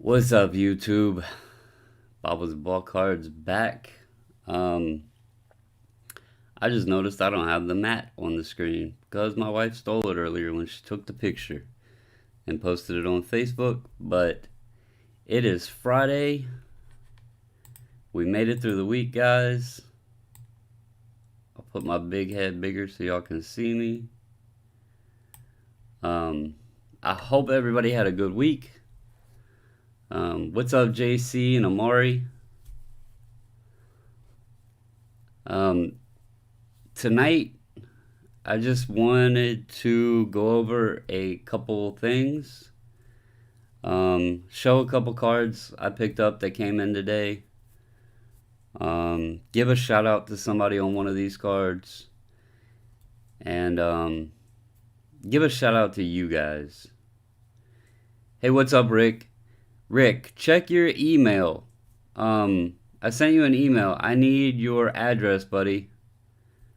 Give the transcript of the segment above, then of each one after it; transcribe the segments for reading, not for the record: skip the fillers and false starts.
What's up, YouTube? Bob's Ball Cards back. I just noticed I don't have the mat on the screen because my wife stole it earlier when she took the picture and posted it on Facebook. But it is Friday. We made it through the week, guys. I'll put my big head bigger so y'all can see me. I hope everybody had a good week. What's up, JC and Amari? Tonight, I just wanted to go over a couple things. Show a couple cards I picked up that came in today. Give a shout out to somebody on one of these cards. And give a shout out to you guys. Hey, what's up, Rick? Rick, check your email. I sent you an email. I need your address, buddy.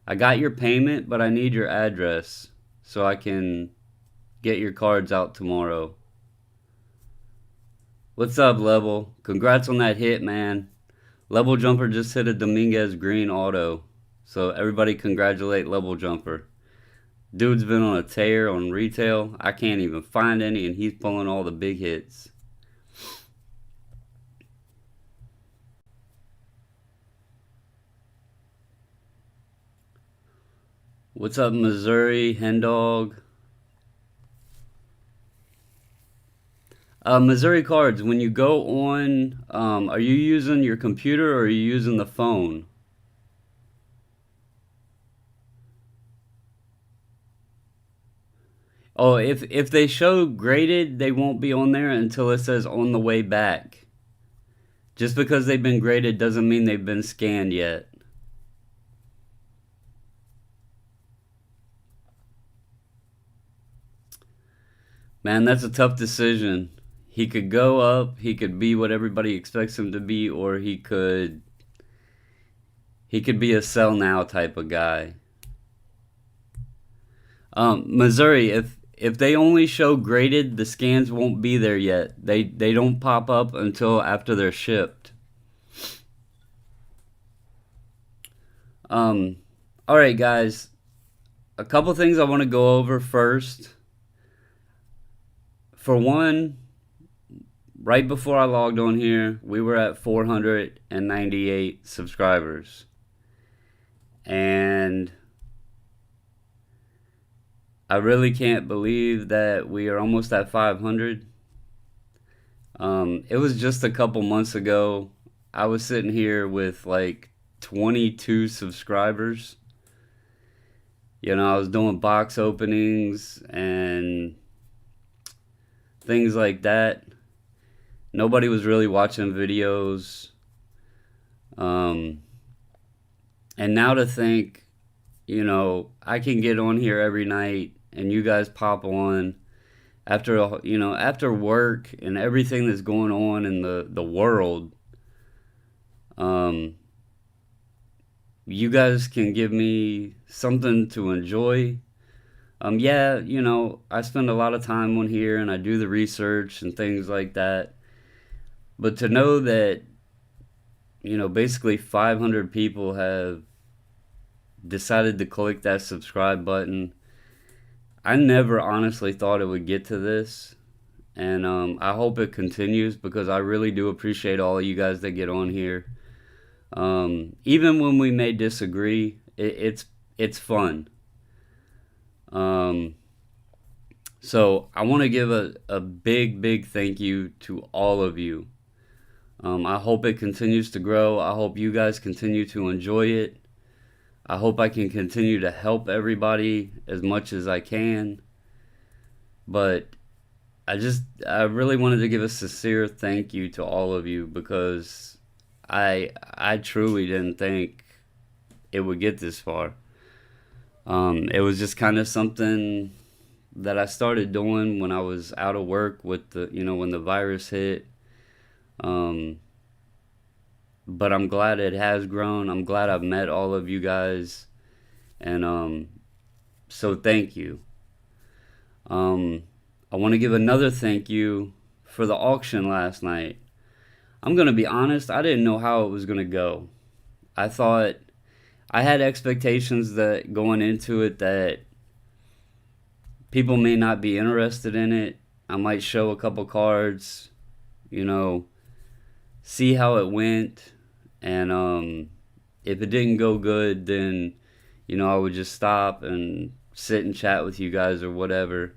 I got your payment, but I need your address so I can get your cards out tomorrow. What's up, Level? Congrats on that hit, man. Level Jumper just hit a Dominguez green auto. So everybody congratulate Level Jumper. Dude's been on a tear on retail. I can't even find any, and he's pulling all the big hits. What's up, Missouri? Hendog. Missouri Cards, when you go on, are you using your computer or are you using the phone? Oh, if they show graded, they won't be on there until it says on the way back. Just because they've been graded doesn't mean they've been scanned yet. Man, that's a tough decision. He could go up, he could be what everybody expects him to be, or he could be a sell now type of guy. Missouri, if they only show graded, the scans won't be there yet. They don't pop up until after they're shipped. All right, guys. A couple things I want to go over first. For one, right before I logged on here, we were at 498 subscribers. And I really can't believe that we are almost at 500. It was just a couple months ago. I was sitting here with like 22 subscribers. You know, I was doing box openings and things like that. Nobody was really watching videos. And now to think, you know, I can get on here every night and you guys pop on after, after work and everything that's going on in the world. You guys can give me something to enjoy. Yeah, I spend a lot of time on here and I do the research and things like that. But to know that, basically 500 people have decided to click that subscribe button, I never honestly thought it would get to this. And I hope it continues because I really do appreciate all of you guys that get on here. Even when we may disagree, it's fun. So I want to give a big thank you to all of you. I hope it continues to grow. I hope you guys continue to enjoy it. I hope I can continue to help everybody as much as I can. But I really wanted to give a sincere thank you to all of you because I truly didn't think it would get this far. It was just kind of something that I started doing when I was out of work with when the virus hit. But I'm glad it has grown. I'm glad I've met all of you guys. And so thank you. I want to give another thank you for the auction last night, I'm going to be honest, I didn't know how it was going to go. I thought I had expectations that going into it that people may not be interested in it. I might show a couple cards, you know, see how it went, and if it didn't go good, then I would just stop and sit and chat with you guys or whatever.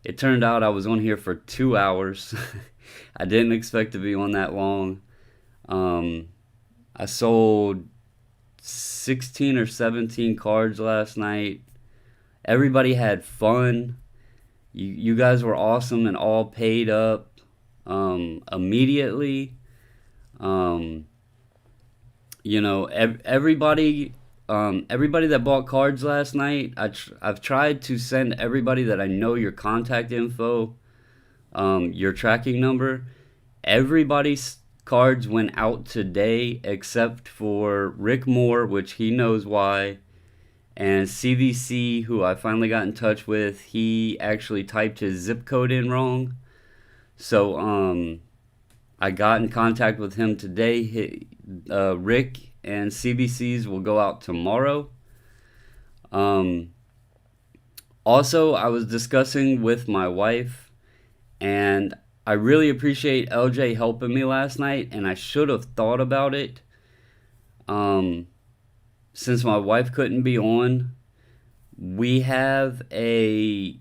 It turned out I was on here for 2 hours. I didn't expect to be on that long. I sold 16 or 17 cards last night. Everybody had fun. You guys were awesome and all paid up immediately. Everybody that bought cards last night, I've tried to send everybody that I know your contact info, your tracking number. Everybody's cards went out today except for Rick Moore, which he knows why, and CVC, who I finally got in touch with. He actually typed his zip code in wrong. So I got in contact with him today. Rick and CBC's will go out tomorrow. Also, I was discussing with my wife, and I really appreciate LJ helping me last night, and I should have thought about it. Since my wife couldn't be on, we have a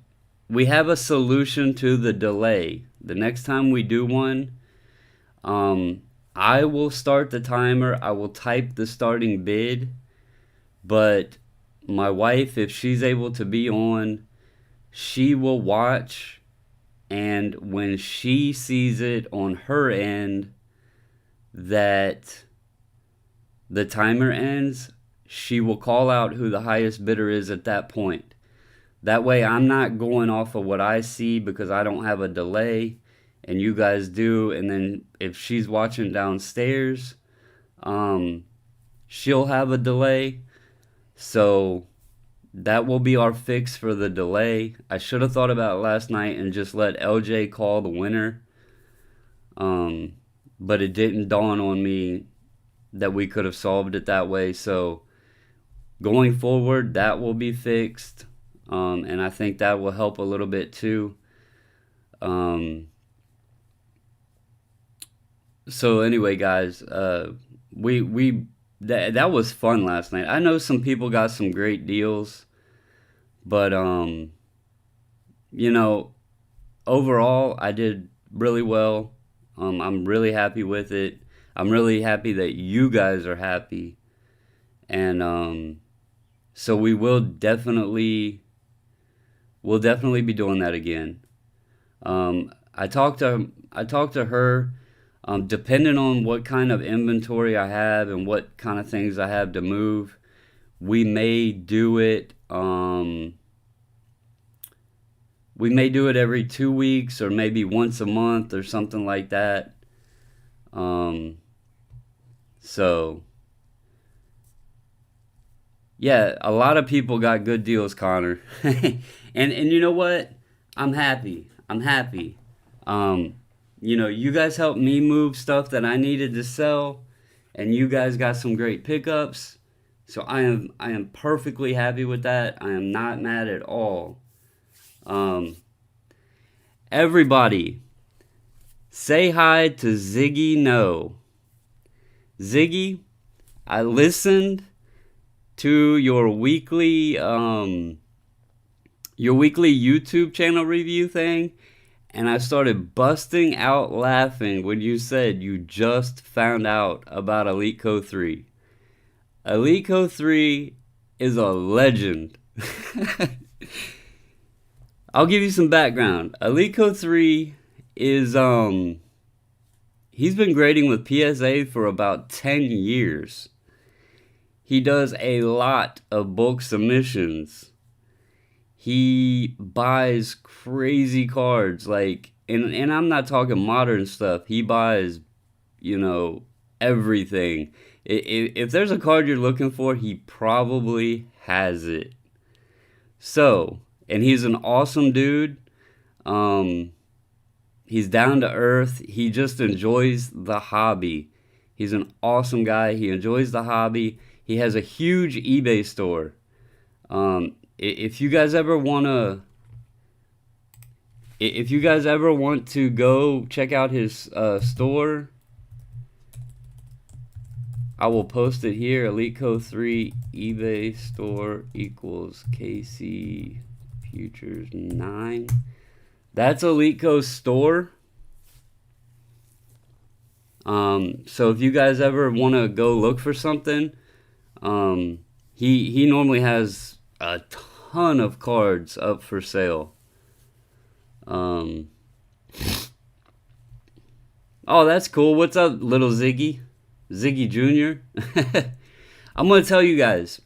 solution to the delay. The next time we do one, I will start the timer. I will type the starting bid, but my wife, if she's able to be on, she will watch, and when she sees it on her end that the timer ends, she will call out who the highest bidder is at that point. That way I'm not going off of what I see because I don't have a delay and you guys do. And then if she's watching downstairs, she'll have a delay. So that will be our fix for the delay. I should have thought about it last night and just let LJ call the winner. But it didn't dawn on me that we could have solved it that way. So going forward, that will be fixed. And I think that will help a little bit too. So anyway, guys, that was fun last night. I know some people got some great deals, but overall I did really well. I'm really happy with it. I'm really happy that you guys are happy, and so we will definitely be doing that again. I talked to her. Depending on what kind of inventory I have and what kind of things I have to move, we may do it. We may do it every 2 weeks or maybe once a month or something like that. So yeah, a lot of people got good deals, Connor. and you know what? I'm happy. You guys helped me move stuff that I needed to sell, and you guys got some great pickups. So I am perfectly happy with that. I am not mad at all. Everybody, say hi to Ziggy No. Ziggy, I listened to your weekly YouTube channel review thing, and I started busting out laughing when you said you just found out about ELITECO3. ELITECO3 is a legend. I'll give you some background. ELITECO3 is he's been grading with PSA for about 10 years. He does a lot of bulk submissions. He buys crazy cards, like, and I'm not talking modern stuff. He buys, everything. If there's a card you're looking for, he probably has it. So, and he's an awesome dude. He's down to earth. He just enjoys the hobby. He's an awesome guy. He enjoys the hobby. He has a huge eBay store. If you guys ever want to go check out his store, I will post it here. ELITECO3 eBay store equals KC Futures 9. That's ELITECO's store. So if you guys ever want to go look for something, he normally has a ton of cards up for sale. Oh, that's cool. What's up, little Ziggy? Ziggy Jr.? I'm going to tell you guys,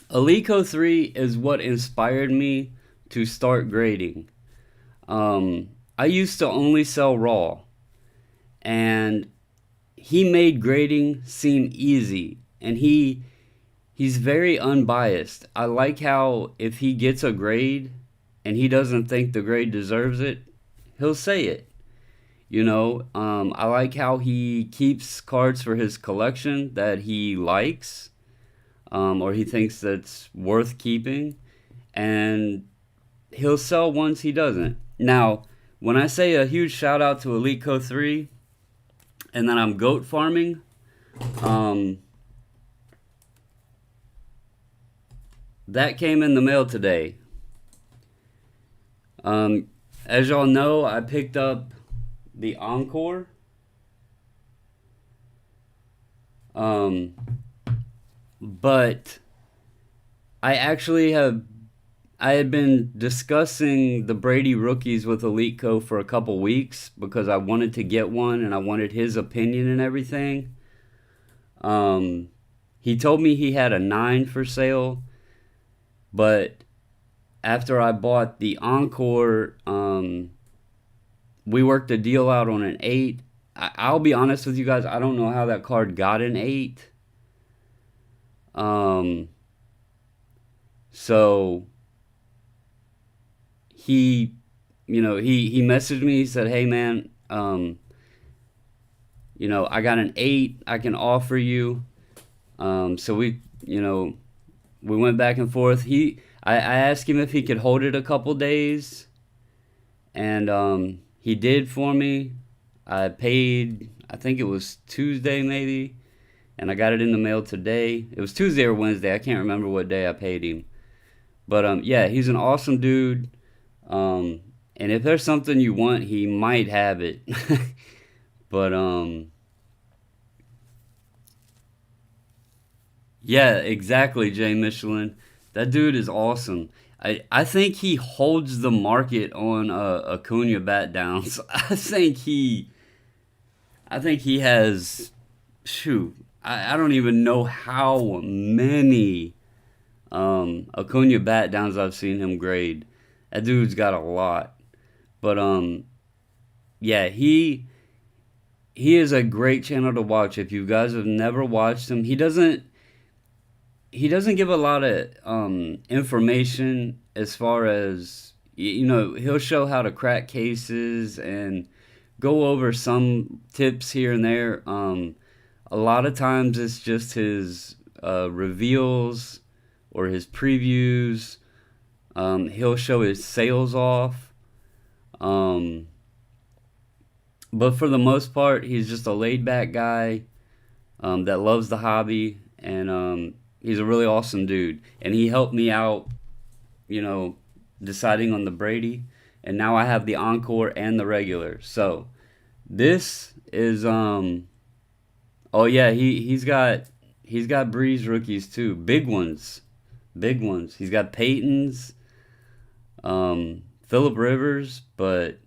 ELITECO3 is what inspired me to start grading. I used to only sell raw, and he made grading seem easy, and he's very unbiased. I like how if he gets a grade and he doesn't think the grade deserves it, he'll say it. You know, I like how he keeps cards for his collection that he likes, or he thinks that's worth keeping, and he'll sell ones he doesn't. Now, when I say a huge shout out to ELITECO3, and then I'm goat farming, that came in the mail today. As y'all know, I picked up the Encore. But I had been discussing the Brady rookies with ELITECO for a couple weeks because I wanted to get one and I wanted his opinion and everything. He told me he had a 9 for sale, but after I bought the Encore, we worked a deal out on an 8. I'll be honest with you guys, I don't know how that card got an 8. So he messaged me. He said, "Hey man, I got an 8 I can offer you." So we went back and forth. I asked him if he could hold it a couple days, and he did for me. I paid, I think it was Tuesday maybe, and I got it in the mail today. It was Tuesday or Wednesday. I can't remember what day I paid him. But yeah, he's an awesome dude. And if there's something you want, he might have it. But yeah, exactly, Jay Michelin. That dude is awesome. I think he holds the market on Acuna bat downs. I think he has, shoot, I don't even know how many Acuna bat downs I've seen him grade. That dude's got a lot. But yeah, he is a great channel to watch. If you guys have never watched him, he doesn't give a lot of information as far as, he'll show how to crack cases and go over some tips here and there. A lot of times it's just his reveals or his previews. He'll show his sales off. But for the most part, he's just a laid back guy that loves the hobby, and he's a really awesome dude. And he helped me out, deciding on the Brady. And now I have the Encore and the regular. So this is oh yeah, he's got Breeze rookies too. Big ones. He's got Peyton's, Phillip Rivers, but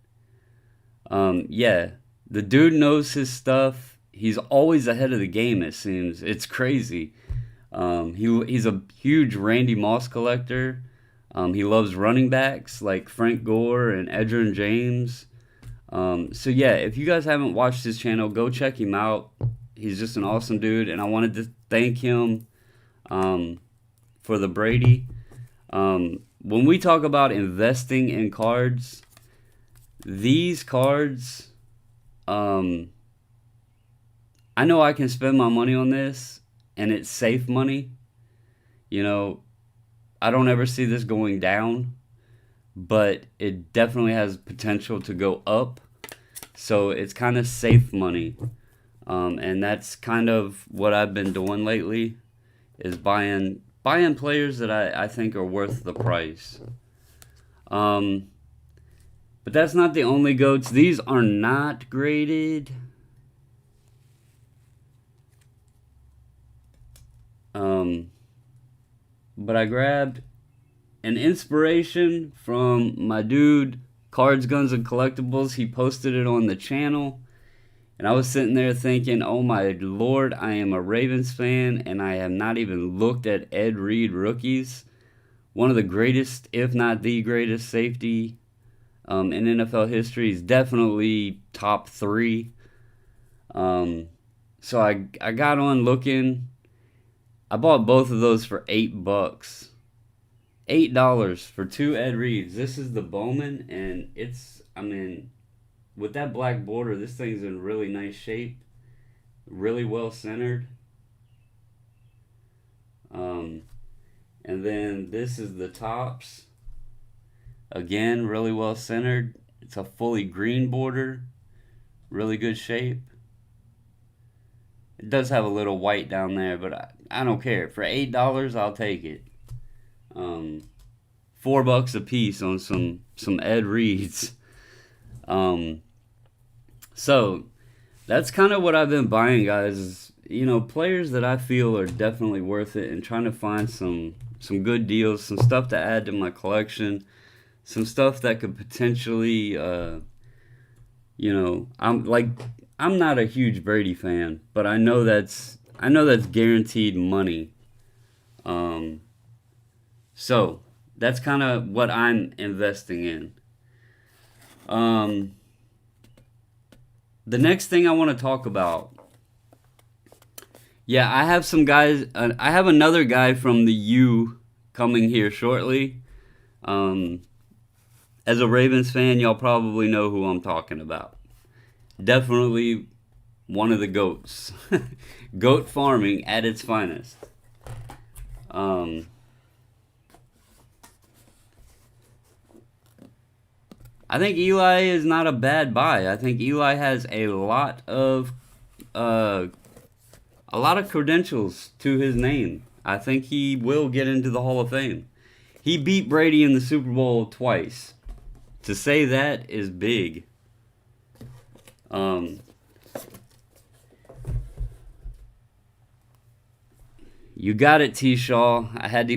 yeah, the dude knows his stuff. He's always ahead of the game, it seems. It's crazy. He's a huge Randy Moss collector. He loves running backs like Frank Gore and Edgerrin James. So yeah, if you guys haven't watched his channel, go check him out. He's just an awesome dude, and I wanted to thank him for the Brady. When we talk about investing in cards, these cards, I know I can spend my money on this, and it's safe money. You know, I don't ever see this going down, but it definitely has potential to go up. So it's kind of safe money. And that's kind of what I've been doing lately, is buying players that I think are worth the price. But that's not the only GOATs. These are not graded. But I grabbed an inspiration from my dude, Cards, Guns, and Collectibles. He posted it on the channel. And I was sitting there thinking, oh my lord, I am a Ravens fan, and I have not even looked at Ed Reed rookies. One of the greatest, if not the greatest, safety in NFL history. He's definitely top 3. So I got on looking. I bought both of those for $8. $8 for 2 Ed Reeds. This is the Bowman, and it's, I mean, with that black border, this thing's in really nice shape. Really well centered. And then this is the tops. Again, really well centered. It's a fully green border. Really good shape. It does have a little white down there, but I don't care. For $8, I'll take it. $4 a piece on some Ed Reeds. So that's kind of what I've been buying, guys. Is, you know, players that I feel are definitely worth it, and trying to find some good deals, some stuff to add to my collection, some stuff that could potentially, you know, I'm not a huge Brady fan, but I know that's guaranteed money. So that's kind of what I'm investing in. The next thing I want to talk about. Yeah, I have some guys. I have another guy from the U coming here shortly. As a Ravens fan, y'all probably know who I'm talking about. Definitely one of the GOATs. Goat farming at its finest. I think Eli is not a bad buy. I think Eli has a lot of credentials to his name. I think he will get into the Hall of Fame. He beat Brady in the Super Bowl twice. To say that is big. You got it, T. Shaw. I had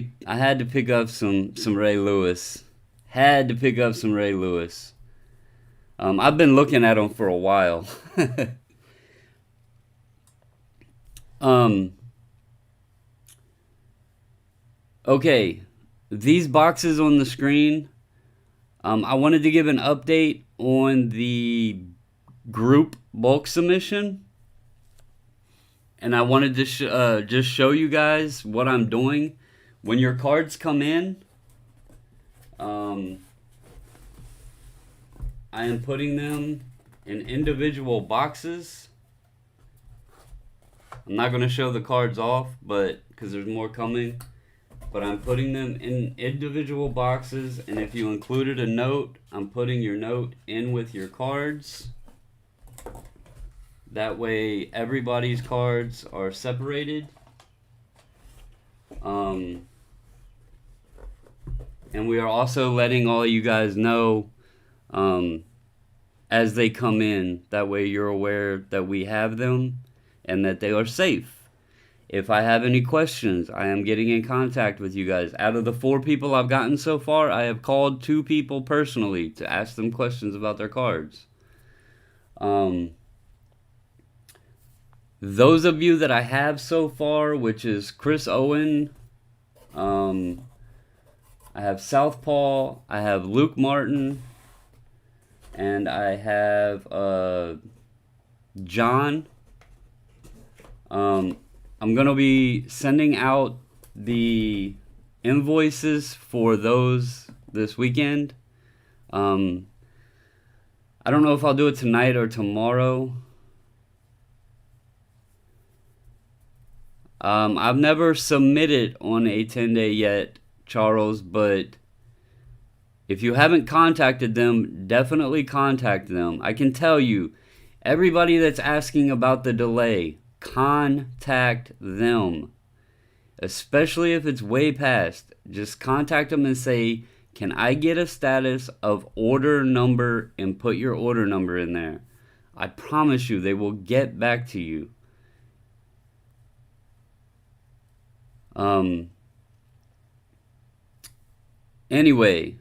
to pick up some Ray Lewis. Had to pick up some Ray Lewis. I've been looking at him for a while. Okay, these boxes on the screen. I wanted to give an update on the group bulk submission. And I wanted to just show you guys what I'm doing. When your cards come in, I am putting them in individual boxes. I'm not going to show the cards off, but because there's more coming. But I'm putting them in individual boxes, and if you included a note, I'm putting your note in with your cards. That way everybody's cards are separated. And we are also letting all you guys know as they come in. That way you're aware that we have them and that they are safe. If I have any questions, I am getting in contact with you guys. Out of the 4 people I've gotten so far, I have called 2 people personally to ask them questions about their cards. Those of you that I have so far, which is Chris Owen, I have Southpaw, I have Luke Martin, and I have John. I'm going to be sending out the invoices for those this weekend. I don't know if I'll do it tonight or tomorrow. I've never submitted on a 10-day yet, Charles, but if you haven't contacted them, definitely contact them. I can tell you, everybody that's asking about the delay, contact them. Especially if it's way past. Just contact them and say, can I get a status of order number, and put your order number in there. I promise you they will get back to you. Anyway,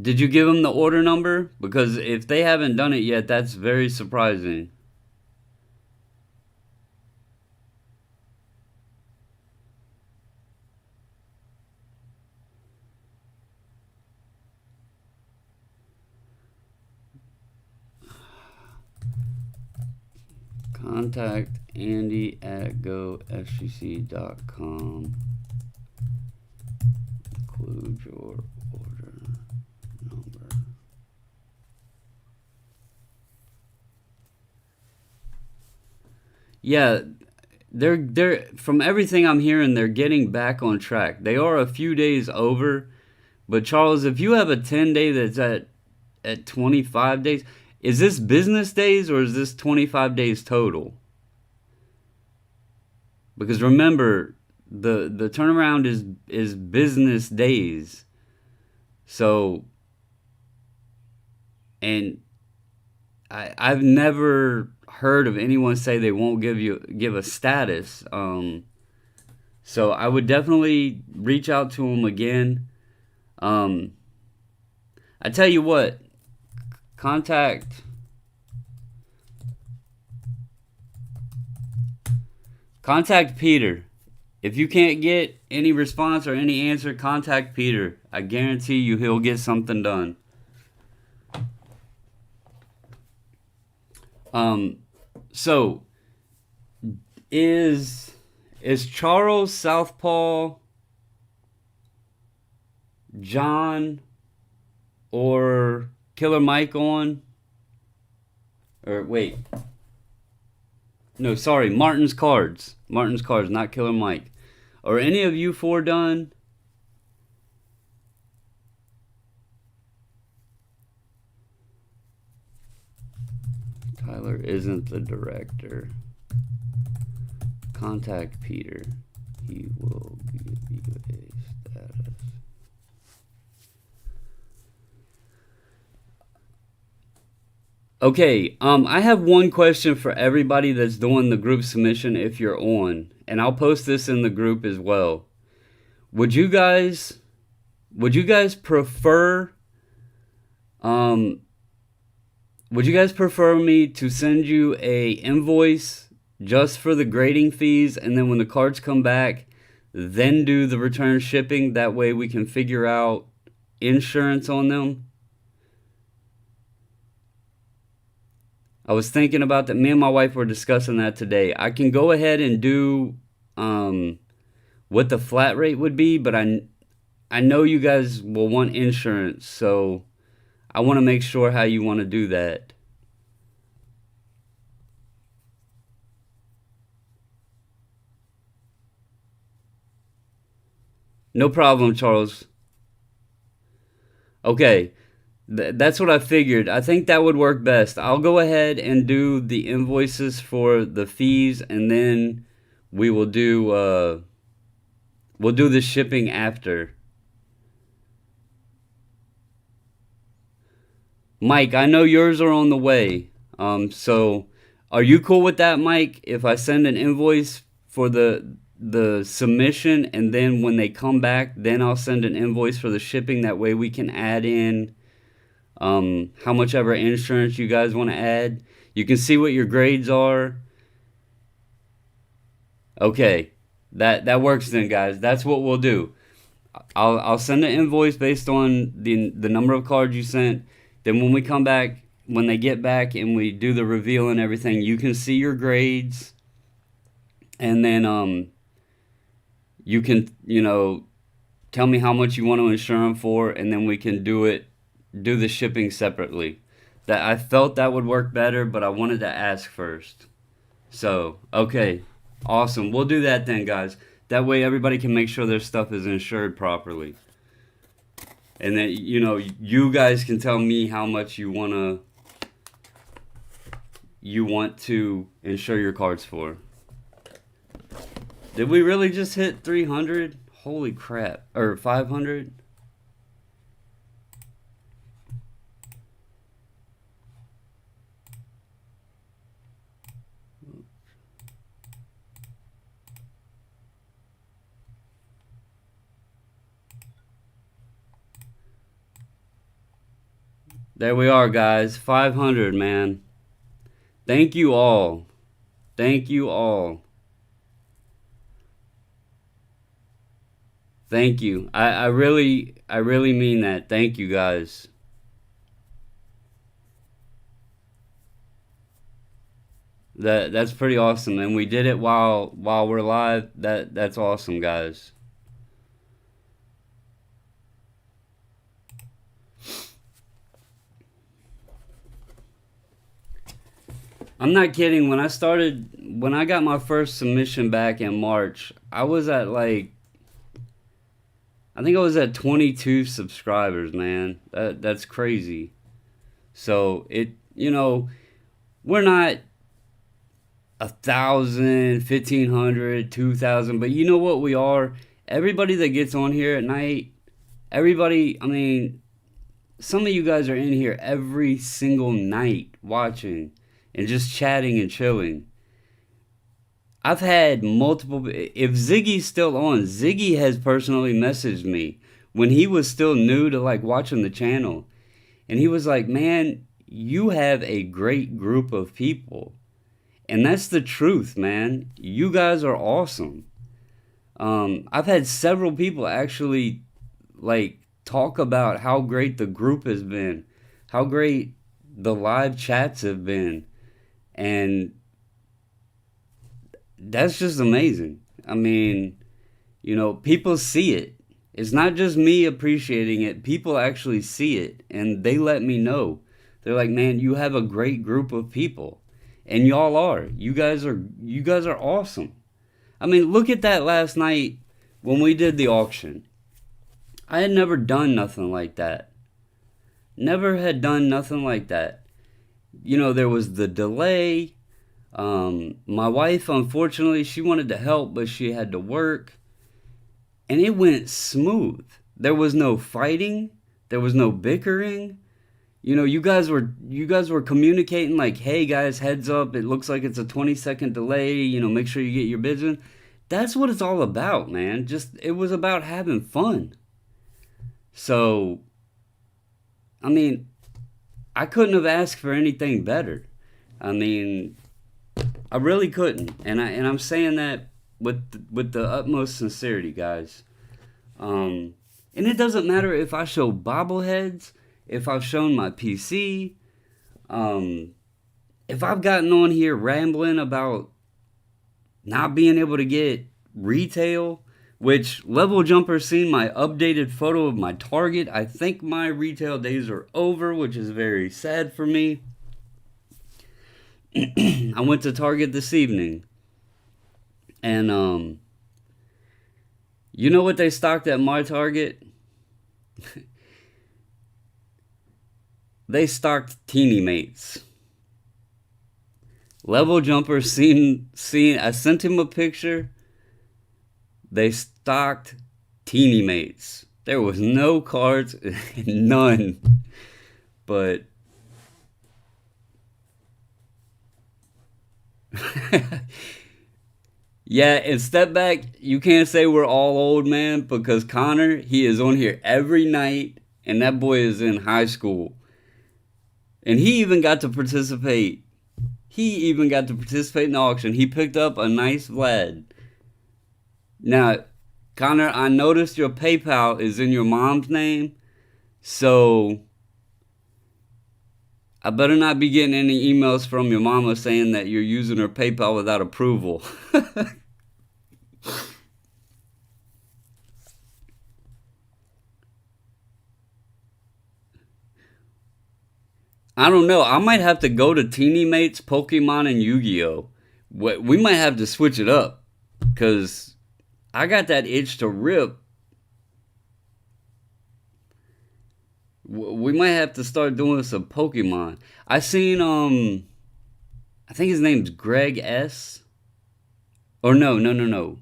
did you give them the order number? Because if they haven't done it yet, that's very surprising. Contact Andy at GoSGC.com. Include your order number. Yeah, they're from everything I'm hearing, they're getting back on track. They are a few days over, but Charles, if you have a 10-day that's at 25 days, is this business days or is this 25 days total? Because remember, the turnaround is business days. So, and I've never heard of anyone say they won't give a status. So I would definitely reach out to them again. I tell you what, contact Peter. If you can't get any response or any answer, contact Peter. I guarantee you he'll get something done. So is Charles, Southpaw, John, or Killer Mike on? Or wait. No, sorry, Martin's Cards. Martin's Cards, not Killer Mike. Are any of you four done? Tyler isn't the director. Contact Peter. He will give you a status. Okay, I have one question for everybody that's doing the group submission if you're on, and I'll post this in the group as well. Would you guys prefer me to send you a invoice just for the grading fees, and then when the cards come back, then do the return shipping? That way we can figure out insurance on them. I was thinking about that. Me and my wife were discussing that today. I can go ahead and do what the flat rate would be, but I know you guys will want insurance, so I want to make sure how you want to do that. No problem, Charles. Okay, that's what I figured. I think that would work best. I'll go ahead and do the invoices for the fees, and then we will do we'll do the shipping after. Mike, I know yours are on the way. So are you cool with that, Mike? If I send an invoice for the submission, and then when they come back, then I'll send an invoice for the shipping. That way we can add in how much ever insurance you guys want to add. You can see what your grades are. Okay, that works then, guys. That's what we'll do. I'll send an invoice based on the number of cards you sent. Then when we come back, when they get back and we do the reveal and everything, you can see your grades, and then you can tell me how much you want to insure them for, and then we can do the shipping separately. That I felt that would work better, but I wanted to ask first. So, okay. Awesome. We'll do that then, guys. That way everybody can make sure their stuff is insured properly. And then, you guys can tell me how much you want to insure your cards for. Did we really just hit 300? Holy crap. Or 500? There we are, guys. 500, man. Thank you all. Thank you all. Thank you. I really mean that. Thank you, guys. That's pretty awesome, and we did it while we're live. That's awesome, guys. I'm not kidding. When I got my first submission back in March, I was at I think I was at 22 subscribers, man. That's crazy. So we're not 1,000, 1,500, 2,000, but you know what we are? Everybody that gets on here at night, everybody, I mean, some of you guys are in here every single night watching and just chatting and chilling. I've had multiple, if Ziggy's still on, Ziggy has personally messaged me when he was still new to watching the channel. And he was like, man, you have a great group of people. And that's the truth, man. You guys are awesome. I've had several people actually talk about how great the group has been, how great the live chats have been. And that's just amazing. I mean, people see it. It's not just me appreciating it. People actually see it, and they let me know. They're like, man, you have a great group of people. And y'all are. You guys are awesome. I mean, look at that last night when we did the auction. I had never done nothing like that. Never had done nothing like that. There was the delay. My wife, unfortunately, she wanted to help, but she had to work. And it went smooth. There was no fighting. There was no bickering. You guys were communicating like, hey guys, heads up, it looks like it's a 20-second delay, make sure you get your bids in. That's what it's all about, man. It was about having fun. So, I mean, I couldn't have asked for anything better. I mean, I really couldn't. And I'm saying that with the utmost sincerity, guys. And it doesn't matter if I show bobbleheads, if I've shown my PC, if I've gotten on here rambling about not being able to get retail, which Level Jumper seen my updated photo of my Target. I think my retail days are over, which is very sad for me. I went to Target this evening, and you know what they stocked at my Target? They stocked Teeny Mates. Level Jumper seen. I sent him a picture. They stocked Teeny Mates. There was no cards, none. But yeah, and step back. You can't say we're all old, man, because Connor, he is on here every night, and that boy is in high school. And he even got to participate. In the auction. He picked up a nice Vlad. Now, Connor, I noticed your PayPal is in your mom's name. So, I better not be getting any emails from your mama saying that you're using her PayPal without approval. I don't know. I might have to go to Teeny Mates, Pokemon, and Yu-Gi-Oh. We might have to switch it up because I got that itch to rip. We might have to start doing some Pokemon. I seen I think his name's Greg S. Or no.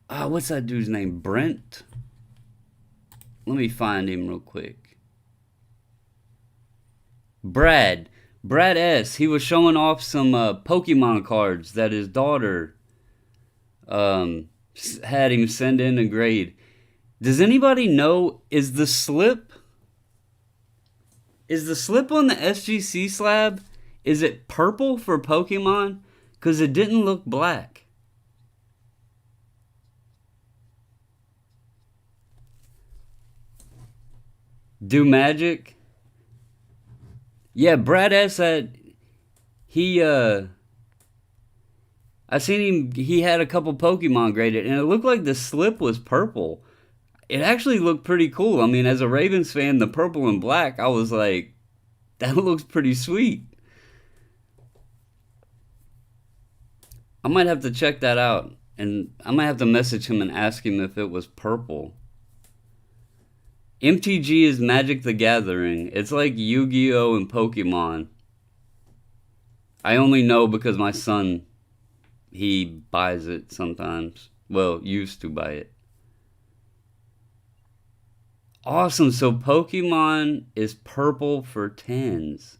What's that dude's name? Brent? Let me find him real quick. Brad S. He was showing off some Pokemon cards that his daughter had him send in a grade. Does anybody know, is the slip on the SGC slab, is it purple for Pokemon? Because it didn't look black. Do Magic? Yeah, Brad S. I seen him, he had a couple Pokemon graded, and it looked like the slip was purple. It actually looked pretty cool. I mean, as a Ravens fan, the purple and black, I was like, that looks pretty sweet. I might have to check that out, and I might have to message him and ask him if it was purple. MTG is Magic the Gathering. It's like Yu-Gi-Oh! And Pokemon. I only know because my son, he buys it sometimes. Well, used to buy it. Awesome. So Pokemon is purple for 10s.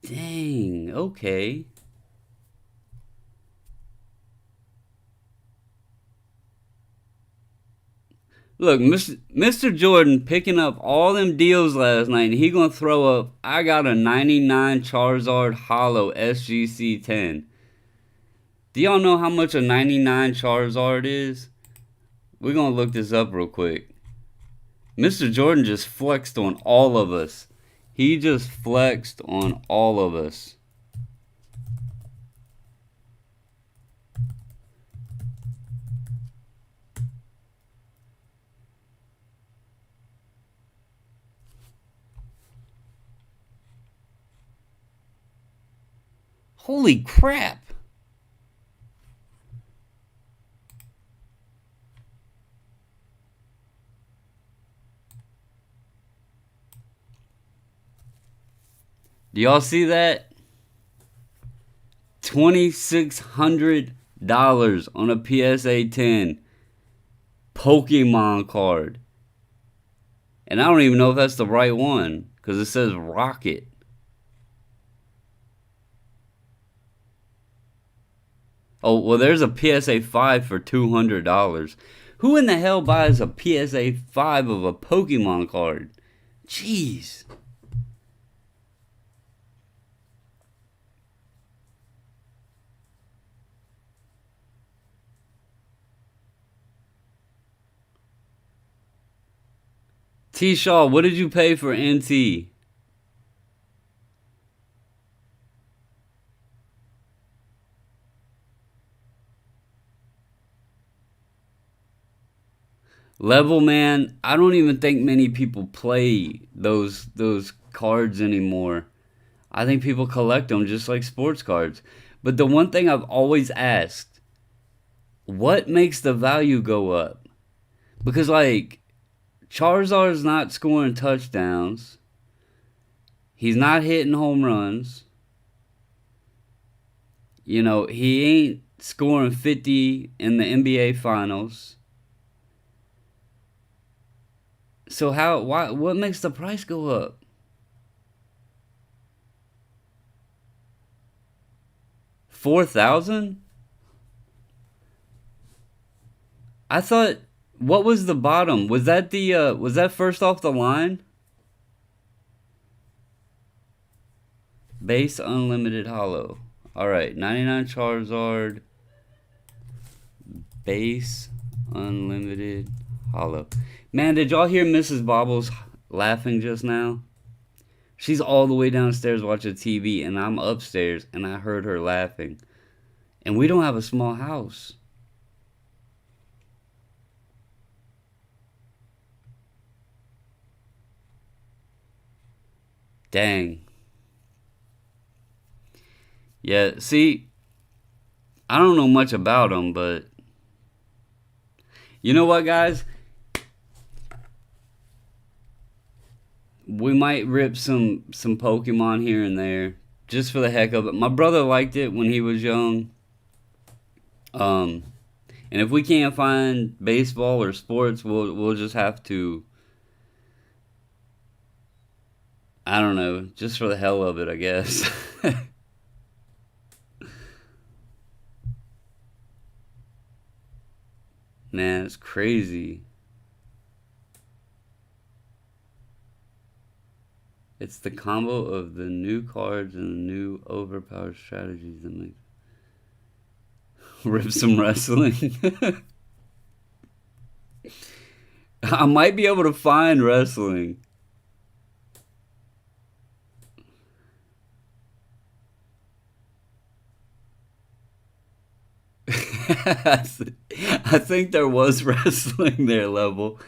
Dang. Okay. Look, Mr. Jordan picking up all them deals last night, and he gonna throw up, I got a 99 Charizard Holo SGC 10. Do y'all know how much a 99 Charizard is? We're gonna look this up real quick. Mr. Jordan just flexed on all of us. He just flexed on all of us. Holy crap. Do y'all see that? $2,600 on a PSA 10 Pokemon card. And I don't even know if that's the right one, because it says Rocket. Oh, well, there's a PSA 5 for $200. Who in the hell buys a PSA 5 of a Pokemon card? Jeez. T. Shaw, what did you pay for NT? Level, man, I don't even think many people play those cards anymore. I think people collect them just like sports cards. But the one thing I've always asked, what makes the value go up? Because, like, Charizard's not scoring touchdowns. He's not hitting home runs. You know, he ain't scoring 50 in the NBA Finals. So what makes the price go up? $4,000? I thought, what was the bottom? Was that was that first off the line? Base Unlimited Holo. Alright, 99 Charizard. Base Unlimited Holo. Man, did y'all hear Mrs. Bobbles laughing just now? She's all the way downstairs watching TV, and I'm upstairs, and I heard her laughing. And we don't have a small house. Dang. Yeah, see, I don't know much about them, but you know what, guys? We might rip some Pokemon here and there just for the heck of it. My brother liked it when he was young. Um, and if we can't find baseball or sports, we'll just have to, I don't know, just for the hell of it, I guess. Man, it's crazy. It's the combo of the new cards and the new overpowered strategies that make rip some wrestling. I might be able to find wrestling. I think there was wrestling there, level.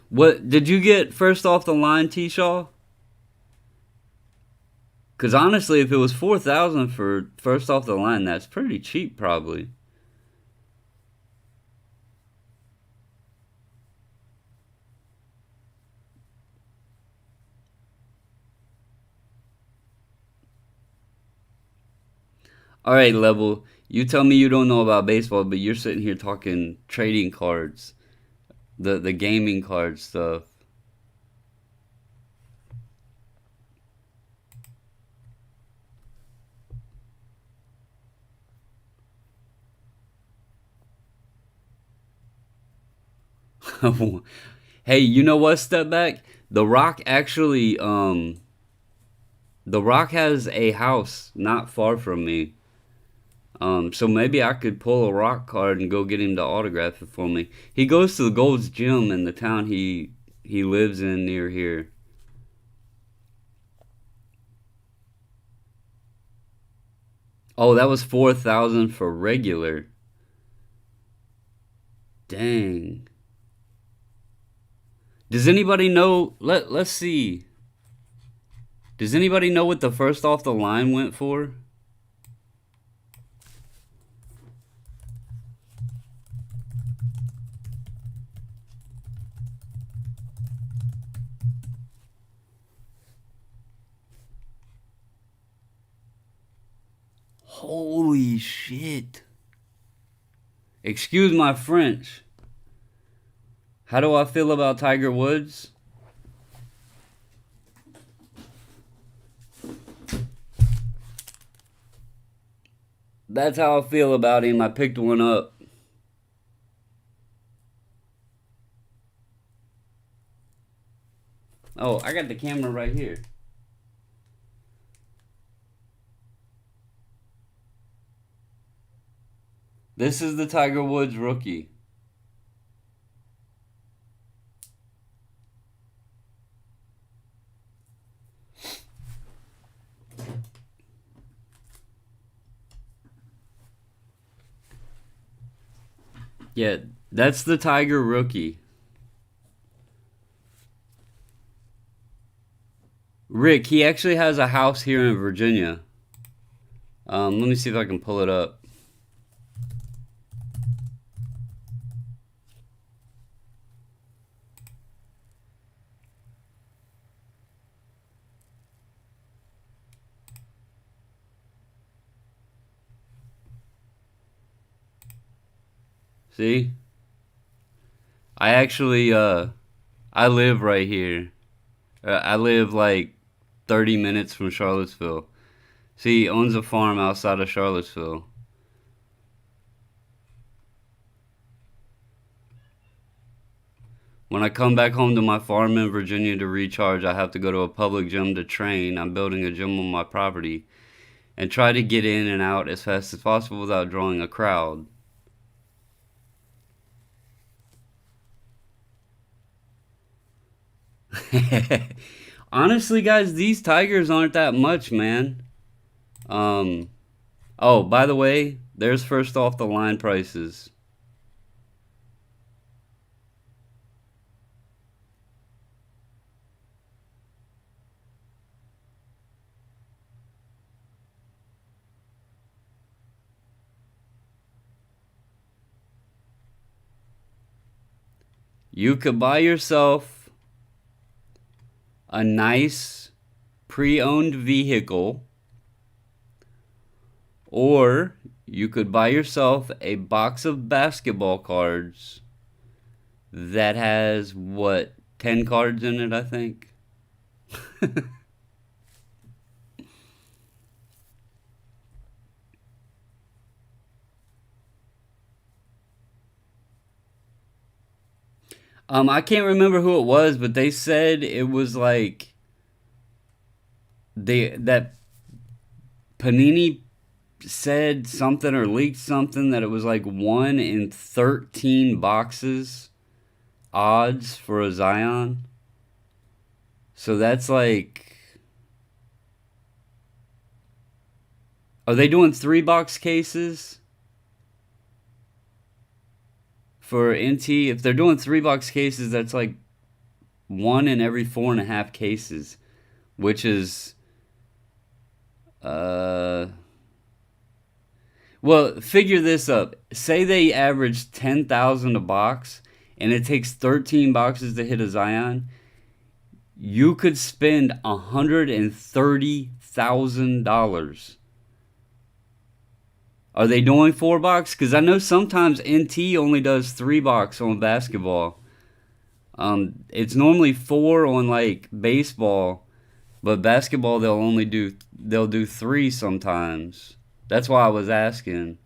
What did you get first off the line, T Shaw? Because honestly, if it was 4,000 for first off the line, that's pretty cheap, probably. All right, level. You tell me you don't know about baseball, but you're sitting here talking trading cards, the gaming card stuff. Hey, you know what? Step back. The Rock actually, The Rock has a house not far from me. So maybe I could pull a Rock card and go get him to autograph it for me. He goes to the Gold's Gym in the town he lives in near here. Oh, that was 4,000 for regular. Dang. Does anybody know? Let's see. Does anybody know what the first off the line went for? Holy shit. Excuse my French. How do I feel about Tiger Woods? That's how I feel about him. I picked one up. Oh, I got the camera right here. This is the Tiger Woods rookie. Yeah, that's the Tiger rookie. Rick, he actually has a house here in Virginia. Let me see if I can pull it up. See? I actually, I live right here. I live like 30 minutes from Charlottesville. See, he owns a farm outside of Charlottesville. When I come back home to my farm in Virginia to recharge, I have to go to a public gym to train. I'm building a gym on my property and try to get in and out as fast as possible without drawing a crowd. Honestly, guys, these tigers aren't that much, man. Oh, by the way, there's first off the line prices. You could buy yourself a nice pre-owned vehicle, or you could buy yourself a box of basketball cards that has, what, 10 cards in it, I think. I can't remember who it was, but they said it was like that Panini said something or leaked something that it was like 1 in 13 boxes odds for a Zion. So that's like, are they doing 3-box cases for NT? If they're doing 3-box cases, that's like 1 in every 4.5 cases, which is well, figure this up. Say they average 10,000 a box, and it takes 13 boxes to hit a Zion. You could spend $130,000. Are they doing 4-box? Because I know sometimes NT only does 3-box on basketball. It's normally 4 on like baseball, but basketball they'll do 3 sometimes. That's why I was asking.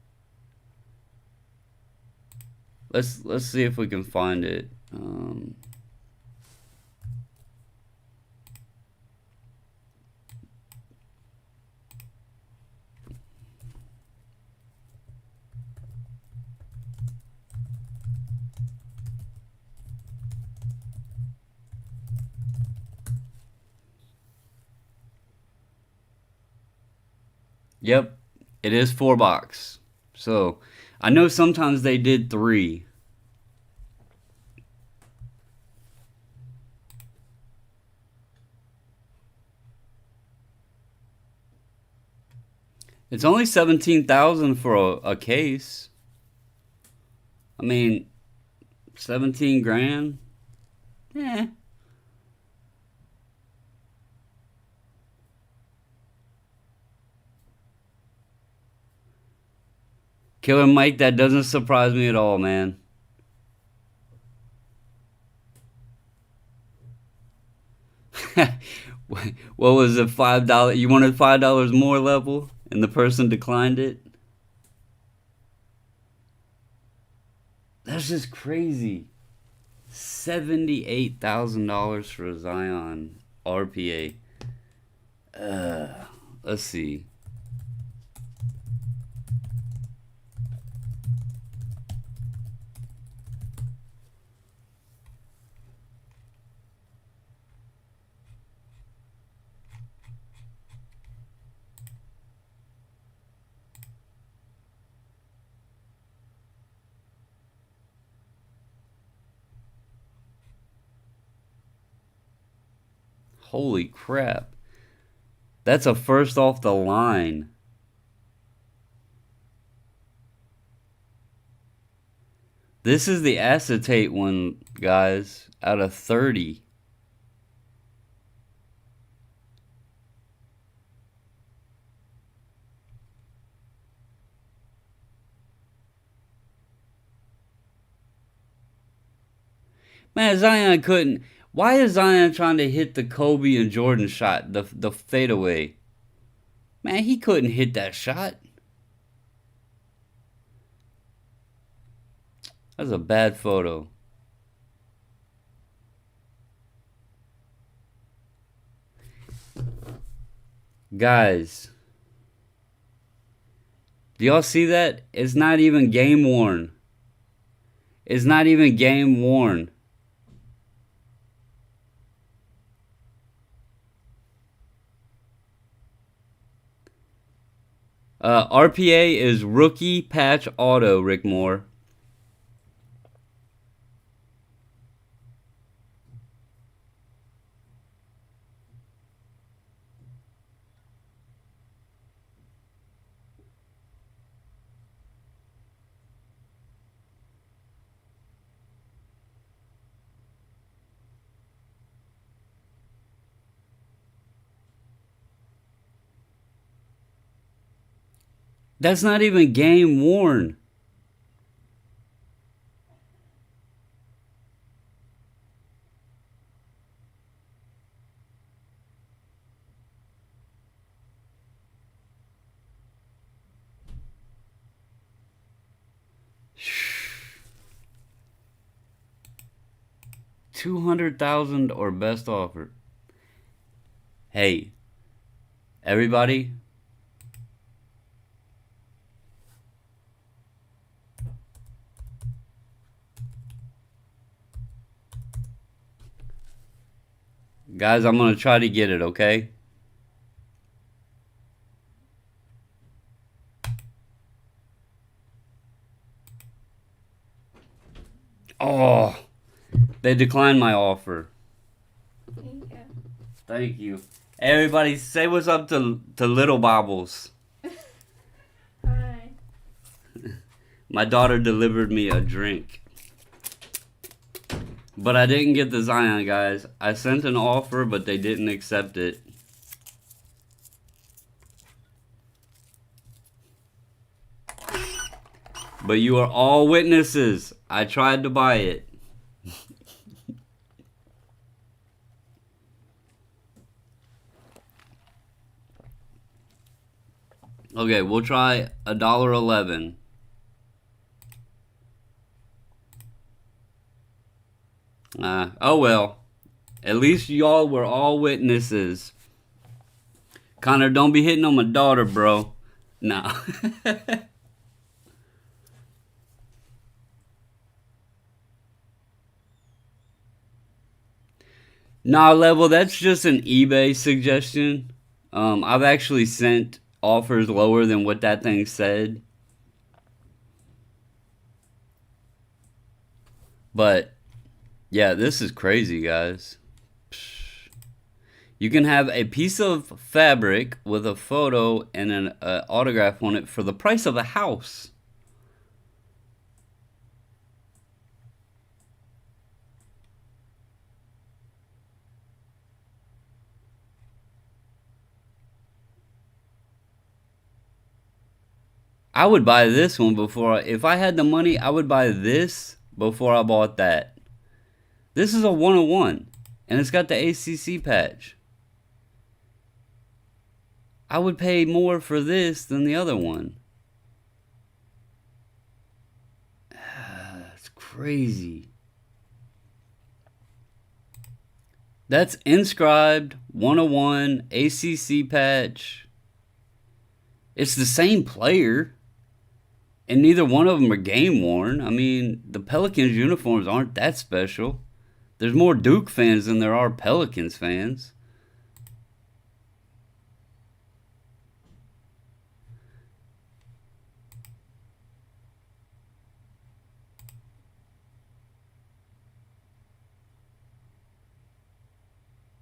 Let's see if we can find it. Yep, it is 4-box. So I know sometimes they did 3. It's only 17,000 for a case. I mean, 17 grand. Eh. Killer Mike, that doesn't surprise me at all, man. What was it? $5? You wanted $5 more level, and the person declined it. That's just crazy. $78,000 for a Zion RPA. Let's see. Holy crap. That's a first off the line. This is the acetate one, guys, out of 30. Man, Zion couldn't. Why is Zion trying to hit the Kobe and Jordan shot, the fadeaway? Man, he couldn't hit that shot. That's a bad photo. Guys, do y'all see that? It's not even game worn. It's not even game worn. RPA is Rookie Patch Auto, Rick Moore. That's not even game worn. $200,000 or best offer. Hey, everybody. Guys, I'm going to try to get it, okay? Oh, they declined my offer. Yeah. Thank you. Everybody, say what's up to Little Bobbles. Hi. My daughter delivered me a drink. But I didn't get the Zion, guys. I sent an offer, but they didn't accept it. But you are all witnesses. I tried to buy it. Okay, we'll try $1.11. Oh well. At least y'all were all witnesses. Connor, don't be hitting on my daughter, bro. Nah. Nah, Level, that's just an eBay suggestion. I've actually sent offers lower than what that thing said. But, yeah, this is crazy, guys. You can have a piece of fabric with a photo and an autograph on it for the price of a house. I would buy this one before, if I had the money, I would buy this before I bought that. This is a 101, and it's got the ACC patch. I would pay more for this than the other one. It's crazy. That's inscribed 101 ACC patch. It's the same player, and neither one of them are game worn. I mean, the Pelicans uniforms aren't that special. There's more Duke fans than there are Pelicans fans.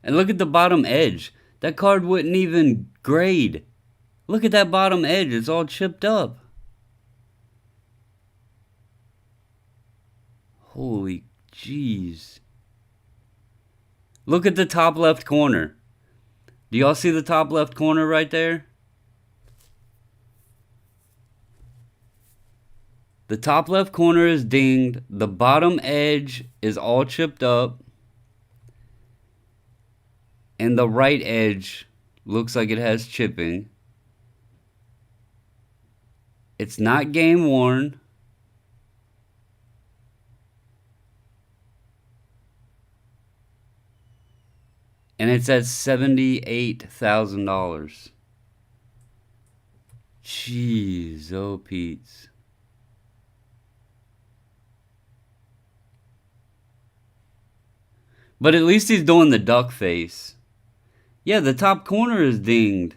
And look at the bottom edge. That card wouldn't even grade. Look at that bottom edge. It's all chipped up. Holy jeez. Look at the top left corner. Do y'all see the top left corner right there? The top left corner is dinged. The bottom edge is all chipped up. And the right edge looks like it has chipping. It's not game worn. And it's at $78,000. Jeez, oh Pete's. But at least he's doing the duck face. Yeah, the top corner is dinged.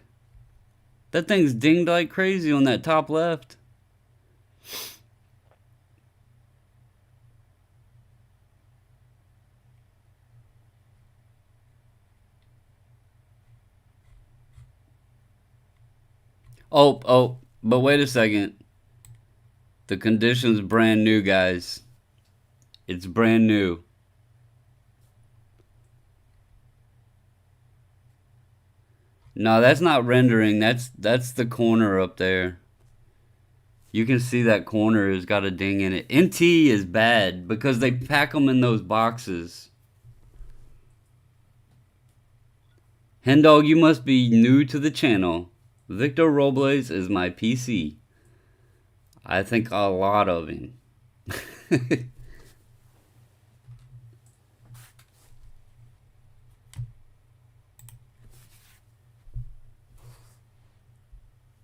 That thing's dinged like crazy on that top left. Oh, but wait a second. The condition's brand new, guys. It's brand new. No, that's not rendering. That's the corner up there. You can see that corner has got a ding in it. NT is bad because they pack them in those boxes. Hendog, you must be new to the channel. Victor Robles is my PC. I think a lot of him.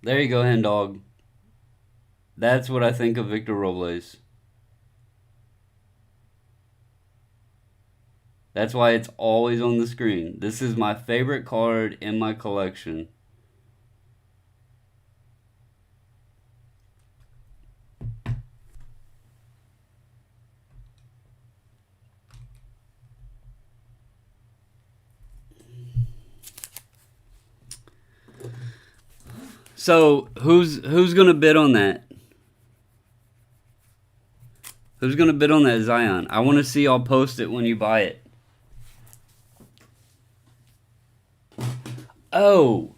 There you go, Hendog. That's what I think of Victor Robles. That's why it's always on the screen. This is my favorite card in my collection. So who's gonna bid on that? Who's gonna bid on that Zion? I want to see y'all post it when you buy it. Oh,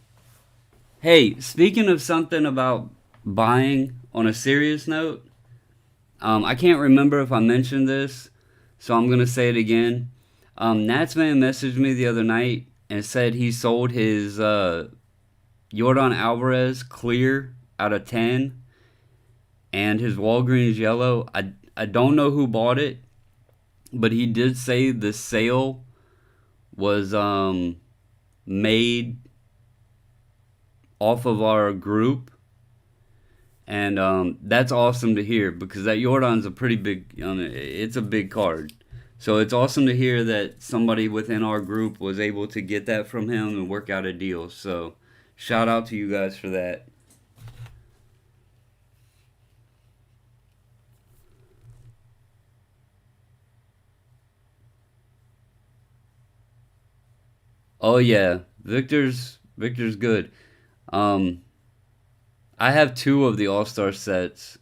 hey, speaking of something about buying on a serious note, I can't remember if I mentioned this, so I'm gonna say it again. Natsman messaged me the other night and said he sold his Jordan Alvarez clear out of 10 and his Walgreens yellow. I don't know who bought it, but he did say the sale was made off of our group, and that's awesome to hear because that Jordan's a pretty big. It's a big card, so it's awesome to hear that somebody within our group was able to get that from him and work out a deal. So, shout out to you guys for that. Oh yeah, Victor's good. Um, I have two of the All Star sets.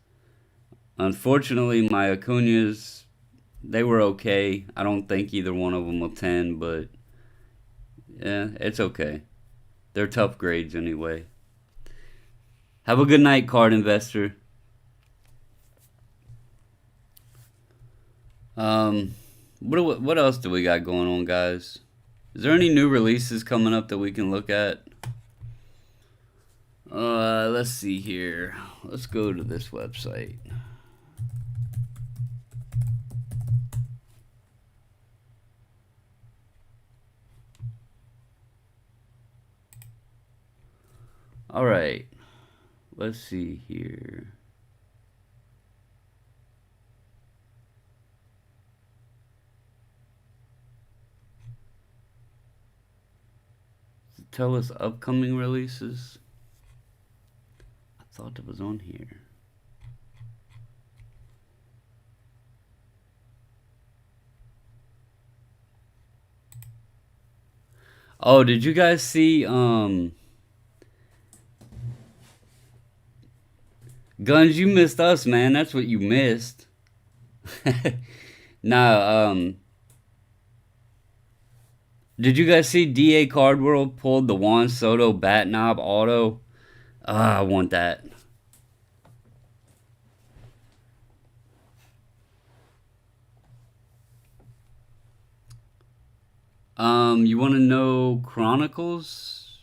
Unfortunately, my Acuna's they were okay. I don't think either one of them will 10, but yeah, it's okay. They're tough grades anyway. Have a good night, card investor. Um, what else do we got going on, guys? Is there any new releases coming up that we can look at? Let's see here. Let's go to this website. All right. Let's see here. Tell us upcoming releases. I thought it was on here. Oh, did you guys see Guns, you missed us, man. That's what you missed. Nah, did you guys see DA Card World pulled the Juan Soto bat knob auto? Ah, I want that. You want to know Chronicles?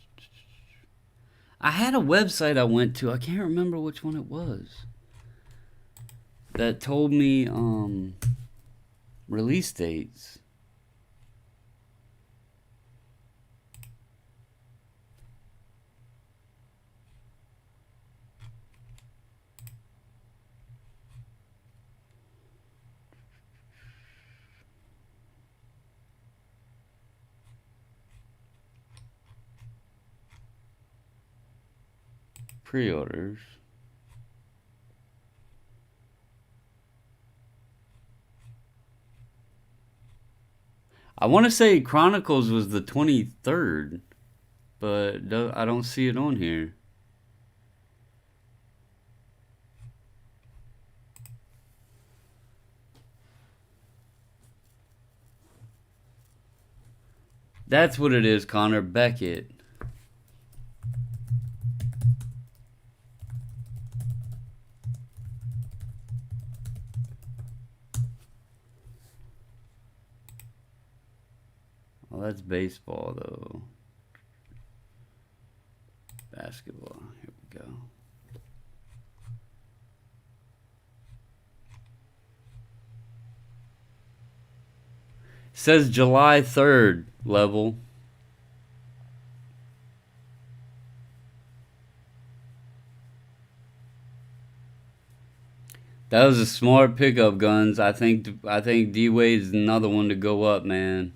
I had a website I went to. I can't remember which one it was. That told me release dates. Pre-orders. I want to say Chronicles was the 23rd, but I don't see it on here. That's what it is, Connor Beckett. Well, that's baseball, though. Basketball. Here we go. Says July 3rd level. That was a smart pickup, Guns. I think D Wade's another one to go up, man.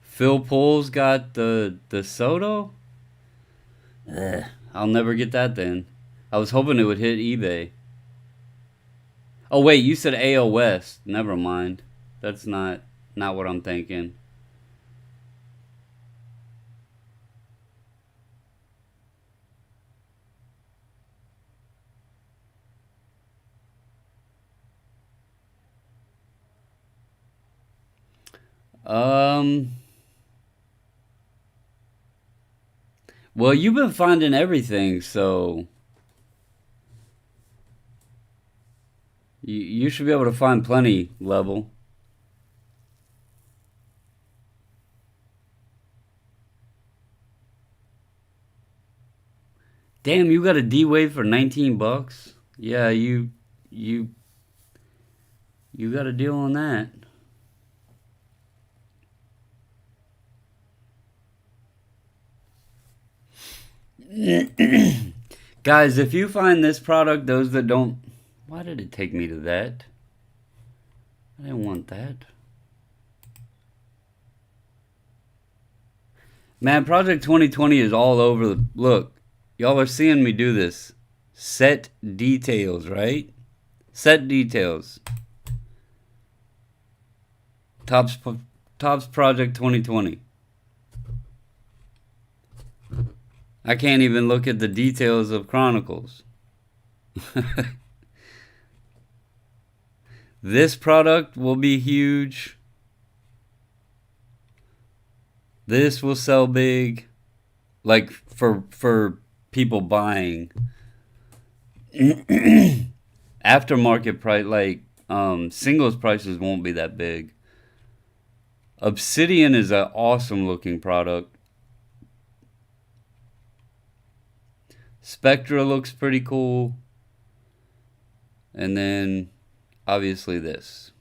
Phil Poole's got the Soto. I'll never get that then. I was hoping it would hit eBay. Oh wait, you said AL West. Never mind. That's not what I'm thinking. Well, you've been finding everything, so you should be able to find plenty, level. Damn, you got a D-Wave for 19 bucks? Yeah, you got a deal on that. Guys, if you find this product, those that don't... Why did it take me to that? I didn't want that. Man, Project 2020 is all over the... Look, y'all are seeing me do this. Set details, right? Set details. Topps Project 2020. I can't even look at the details of Chronicles. This product will be huge. This will sell big. Like for people buying. Aftermarket price, like singles prices won't be that big. Obsidian is an awesome looking product. Spectra looks pretty cool. And then, obviously, this.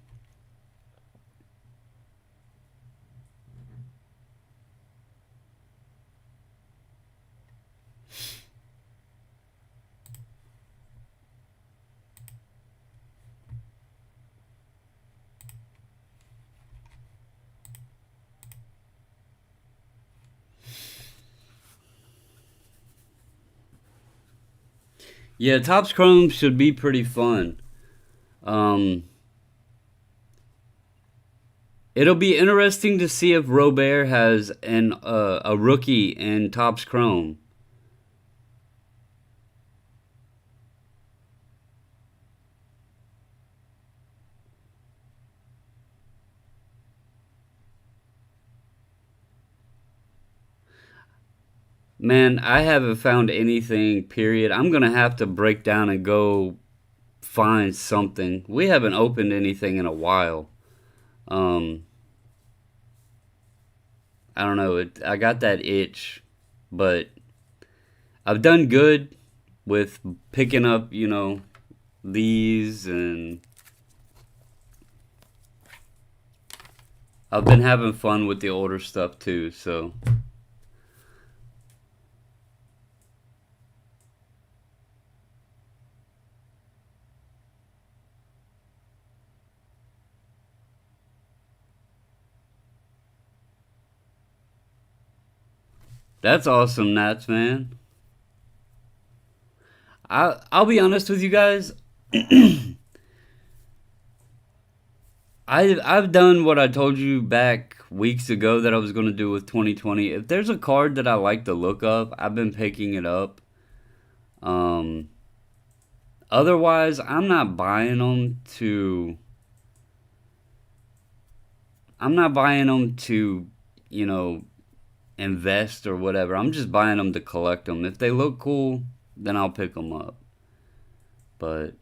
Yeah, Topps Chrome should be pretty fun. It'll be interesting to see if Robert has a rookie in Topps Chrome. Man, I haven't found anything, period. I'm going to have to break down and go find something. We haven't opened anything in a while. I don't know. I got that itch, but I've done good with picking up, these, and I've been having fun with the older stuff too, so... That's awesome, Nats, man. I'll be honest with you guys. I've done what I told you back weeks ago that I was going to do with 2020. If there's a card that I like the look of, I've been picking it up. Um, Otherwise, I'm not buying them to. I'm not buying them to, you know, invest or whatever. I'm just buying them to collect them. If they look cool, then I'll pick them up. But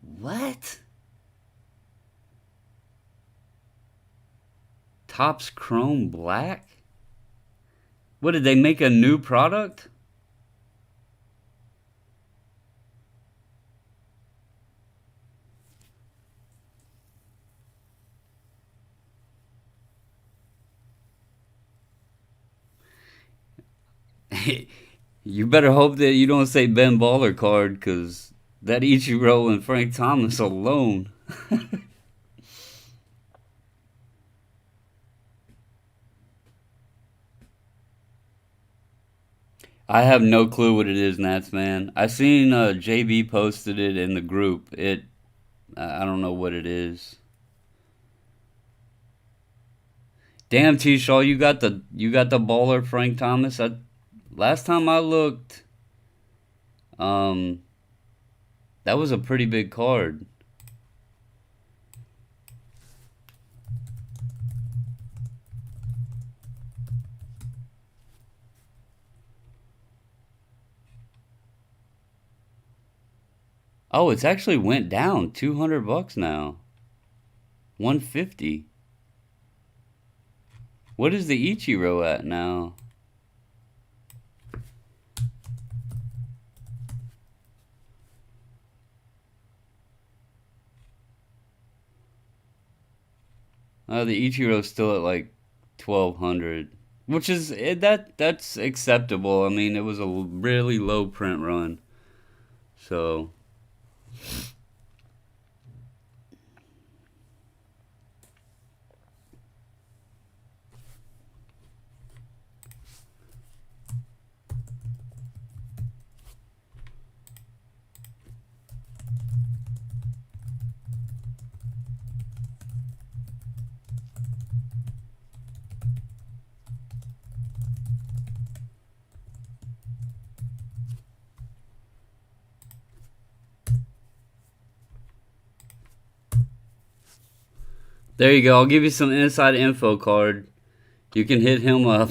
what? Topps Chrome Black? What, did they make a new product? You better hope that you don't say Ben Baller card, because that Ichiro and Frank Thomas alone. I have no clue what it is, Nats, man. I seen JB posted it in the group. I don't know what it is. Damn, T Shaw, you got the baller Frank Thomas. Last time I looked, um, that was a pretty big card. Oh, it's actually went down $200 now. 150. What is the Ichiro at now? The Ichiro's still at like 1200, which is that's acceptable. I mean, it was a really low print run, so. There you go. I'll give you some inside info card. You can hit him up.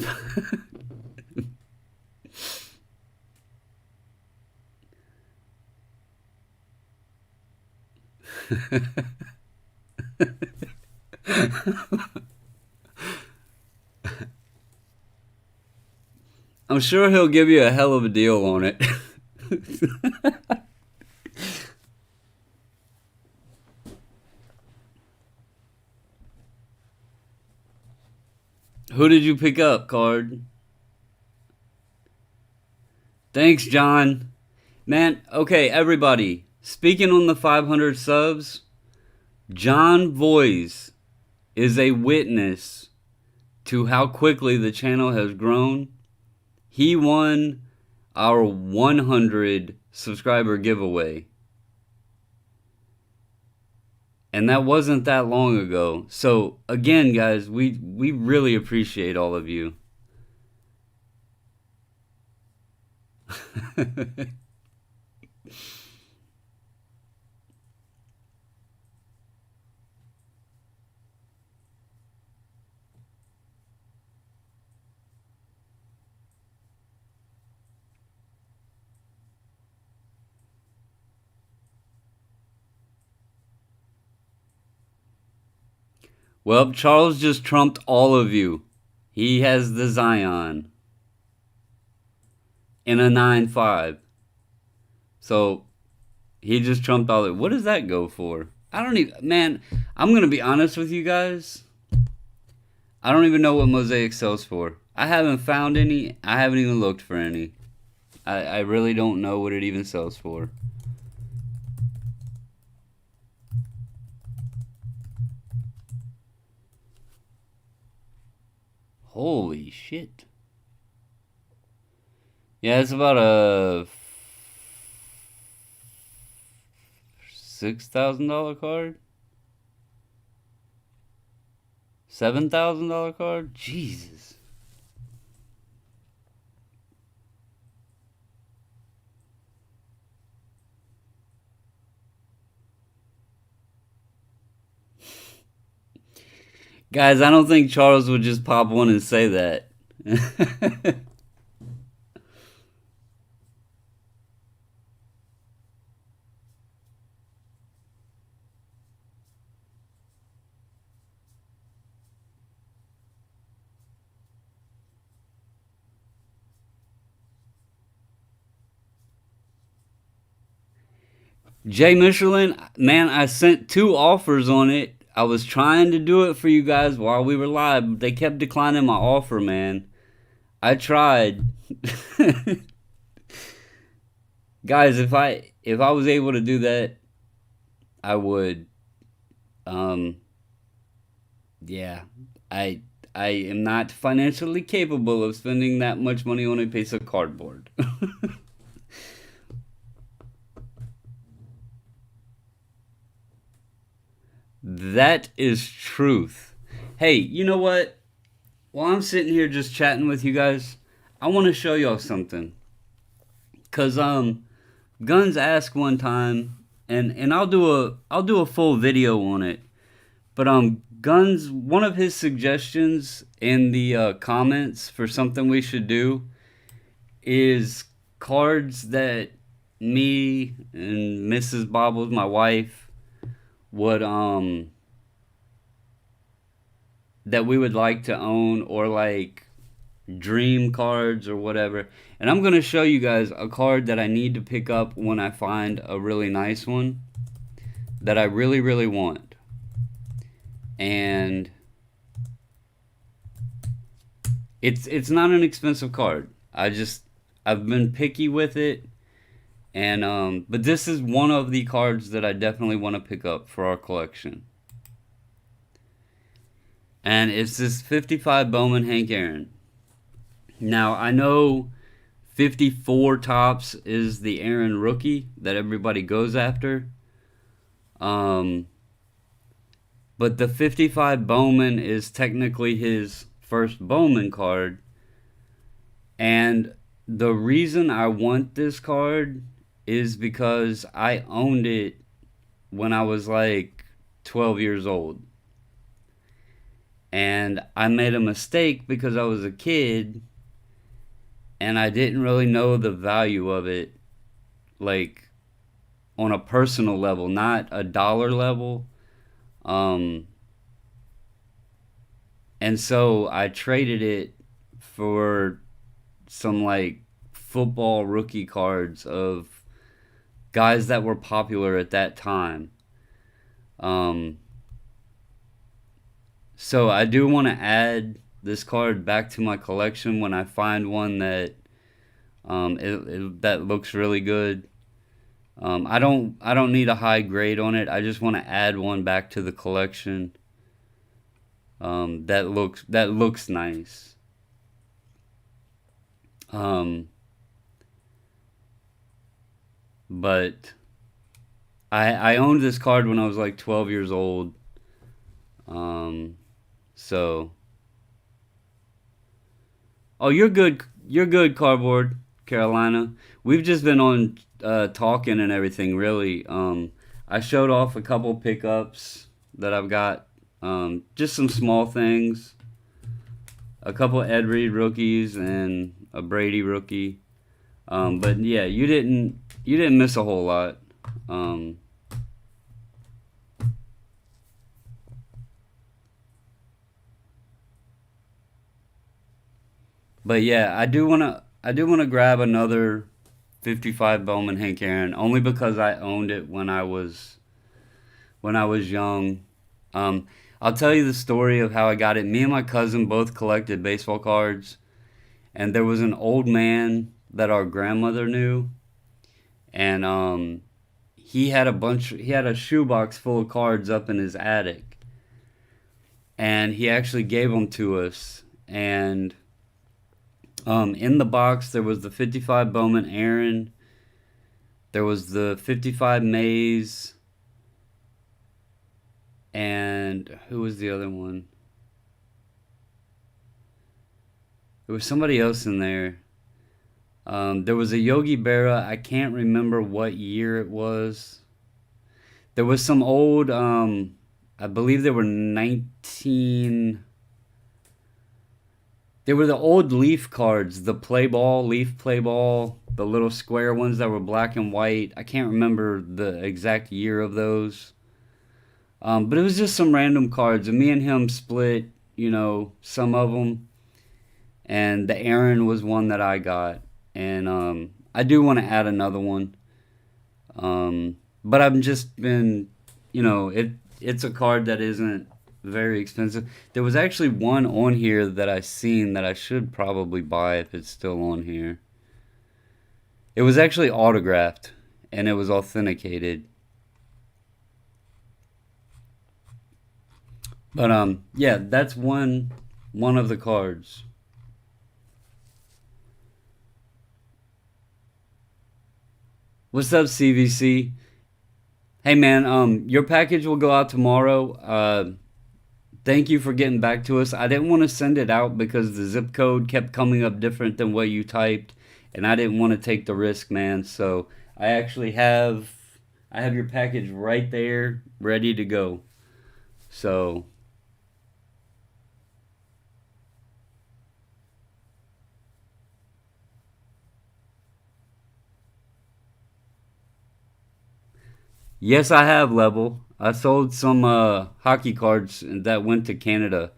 I'm sure he'll give you a hell of a deal on it. Who did you pick up, card? Thanks, John. Man, okay, everybody. Speaking on the 500 subs, John Voice is a witness to how quickly the channel has grown. He won our 100 subscriber giveaway. And that wasn't that long ago. So, again, guys, we really appreciate all of you. Well, Charles just trumped all of you. He has the Zion in a 9.5. So, he just trumped all of it. What does that go for? I don't even... Man, I'm going to be honest with you guys. I don't even know what Mosaic sells for. I haven't found any. I haven't even looked for any. I really don't know what it even sells for. Holy shit. Yeah, it's about a $6,000 card. $7,000 card. Jesus. Guys, I don't think Charles would just pop one and say that. Jay Michelin, man, I sent 2 offers on it. I was trying to do it for you guys while we were live, but they kept declining my offer, man. I tried. Guys, if I was able to do that, I would. Um yeah. I I am not financially capable of spending that much money on a piece of cardboard. That is truth. Hey, you know what? While I'm sitting here just chatting with you guys, I want to show y'all something. Cause Guns asked one time, and I'll do a full video on it. But Guns, one of his suggestions in the comments for something we should do is cards that me and Mrs. Bobbles, my wife, would that we would like to own, or like dream cards or whatever. And I'm gonna show you guys a card that I need to pick up when I find a really nice one that I really really want. And it's not an expensive card. I've been picky with it, and but this is one of the cards that I definitely want to pick up for our collection. And it's this 55 Bowman Hank Aaron. Now, I know 54 tops is the Aaron rookie that everybody goes after. Um, but the 55 Bowman is technically his first Bowman card. And the reason I want this card is because I owned it when I was like 12 years old. And I made a mistake because I was a kid and I didn't really know the value of it, like on a personal level, not a dollar level. Um, and so I traded it for some like football rookie cards of guys that were popular at that time. Um, so I do want to add this card back to my collection when I find one that that looks really good. I don't need a high grade on it. I just want to add one back to the collection. That looks nice. Um, but I owned this card when I was like 12 years old. Um, so oh, you're good. You're good, Cardboard Carolina. We've just been on talking and everything. Really, I showed off a couple pickups that I've got. Just some small things. A couple Ed Reed rookies and a Brady rookie. But yeah, you didn't miss a whole lot. Um, but yeah, I do wanna grab another 55 Bowman Hank Aaron only because I owned it when I was young. Um, I'll tell you the story of how I got it. Me and my cousin both collected baseball cards, and there was an old man that our grandmother knew, and he had a shoebox full of cards up in his attic, and he actually gave them to us. And in the box, there was the 55 Bowman Aaron. There was the 55 Mays. And who was the other one? There was somebody else in there. There was a Yogi Berra. I can't remember what year it was. There was some old, I believe they were 19. They were the old Leaf cards, the play ball, Leaf play ball, the little square ones that were black and white. I can't remember the exact year of those. But it was just some random cards. And me and him split, some of them. And the Aaron was one that I got. And I do want to add another one. But I've just been, it's a card that isn't very expensive. There was actually one on here that I seen that I should probably buy if it's still on here. It was actually autographed and it was authenticated. But yeah, that's one of the cards. What's up, CVC? Hey man, your package will go out tomorrow. Thank you for getting back to us. I didn't want to send it out because the zip code kept coming up different than what you typed, and I didn't want to take the risk, man. So I actually have your package right there, ready to go. So yes, I have level. I sold some hockey cards that went to Canada.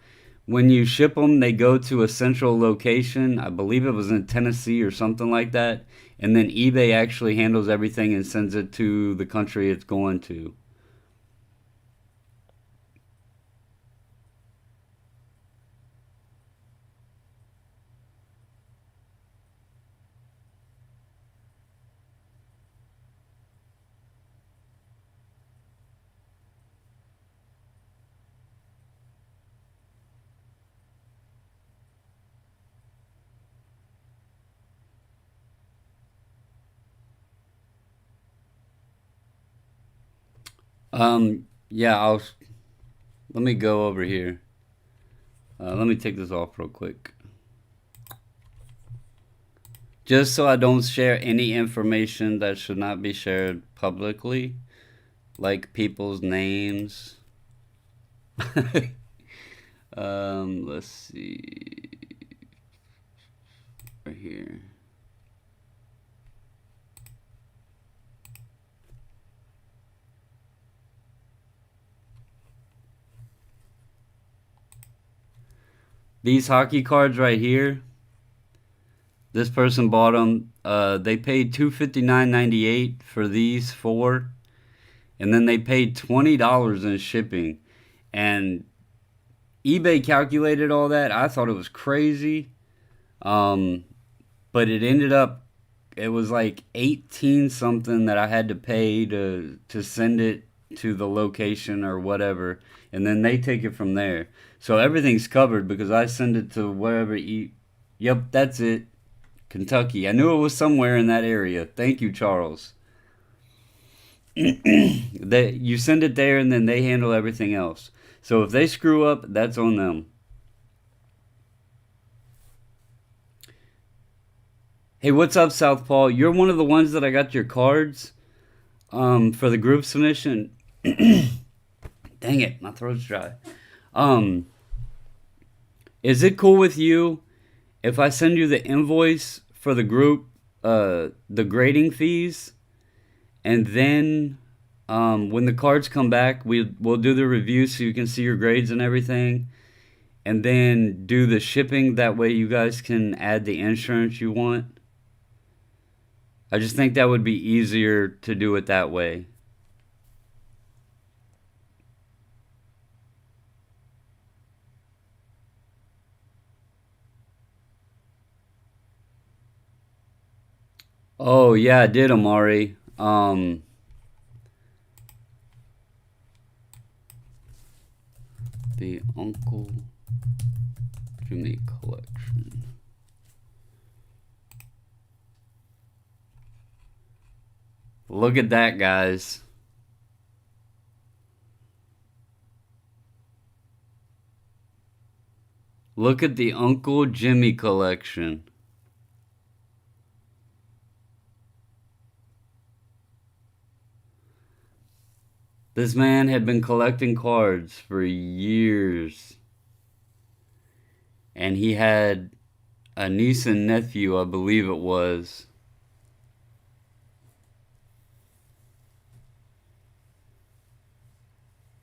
When you ship them, they go to a central location. I believe it was in Tennessee or something like that. And then eBay actually handles everything and sends it to the country it's going to. Yeah, let me go over here. Let me take this off real quick. Just so I don't share any information that should not be shared publicly, like people's names. Let's see. Right here. These hockey cards right here, this person bought them. They paid $259.98 for these four, and then they paid $20 in shipping. And eBay calculated all that. I thought it was crazy, but it ended up it was like 18 something that I had to pay to send it to the location or whatever, and then they take it from there. So everything's covered because I send it to wherever. Yep, that's it. Kentucky. I knew it was somewhere in that area. Thank you, Charles. You send it there, and then they handle everything else. So if they screw up, that's on them. Hey, what's up, Southpaw? You're one of the ones that I got your cards for the group submission. Dang it, my throat's dry. Is it cool with you if I send you the invoice for the group, the grading fees, and then when the cards come back, we'll do the review so you can see your grades and everything, and then do the shipping. That way you guys can add the insurance you want. I just think that would be easier to do it that way. Oh yeah, I did, Amari. The uncle Jimmy collection. Look at that, guys. Look at the Uncle Jimmy collection. This man had been collecting cards for years. And he had a niece and nephew, I believe it was.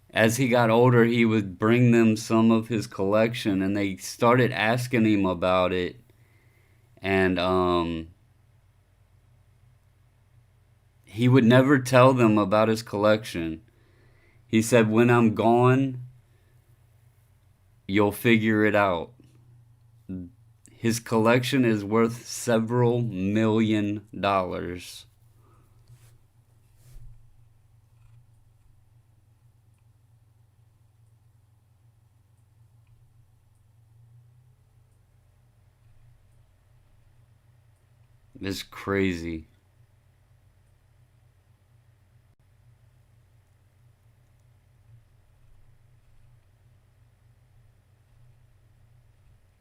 As he got older, he would bring them some of his collection, and they started asking him about it. And he would never tell them about his collection. He said, "When I'm gone, you'll figure it out." His collection is worth several $1,000,000. It's crazy.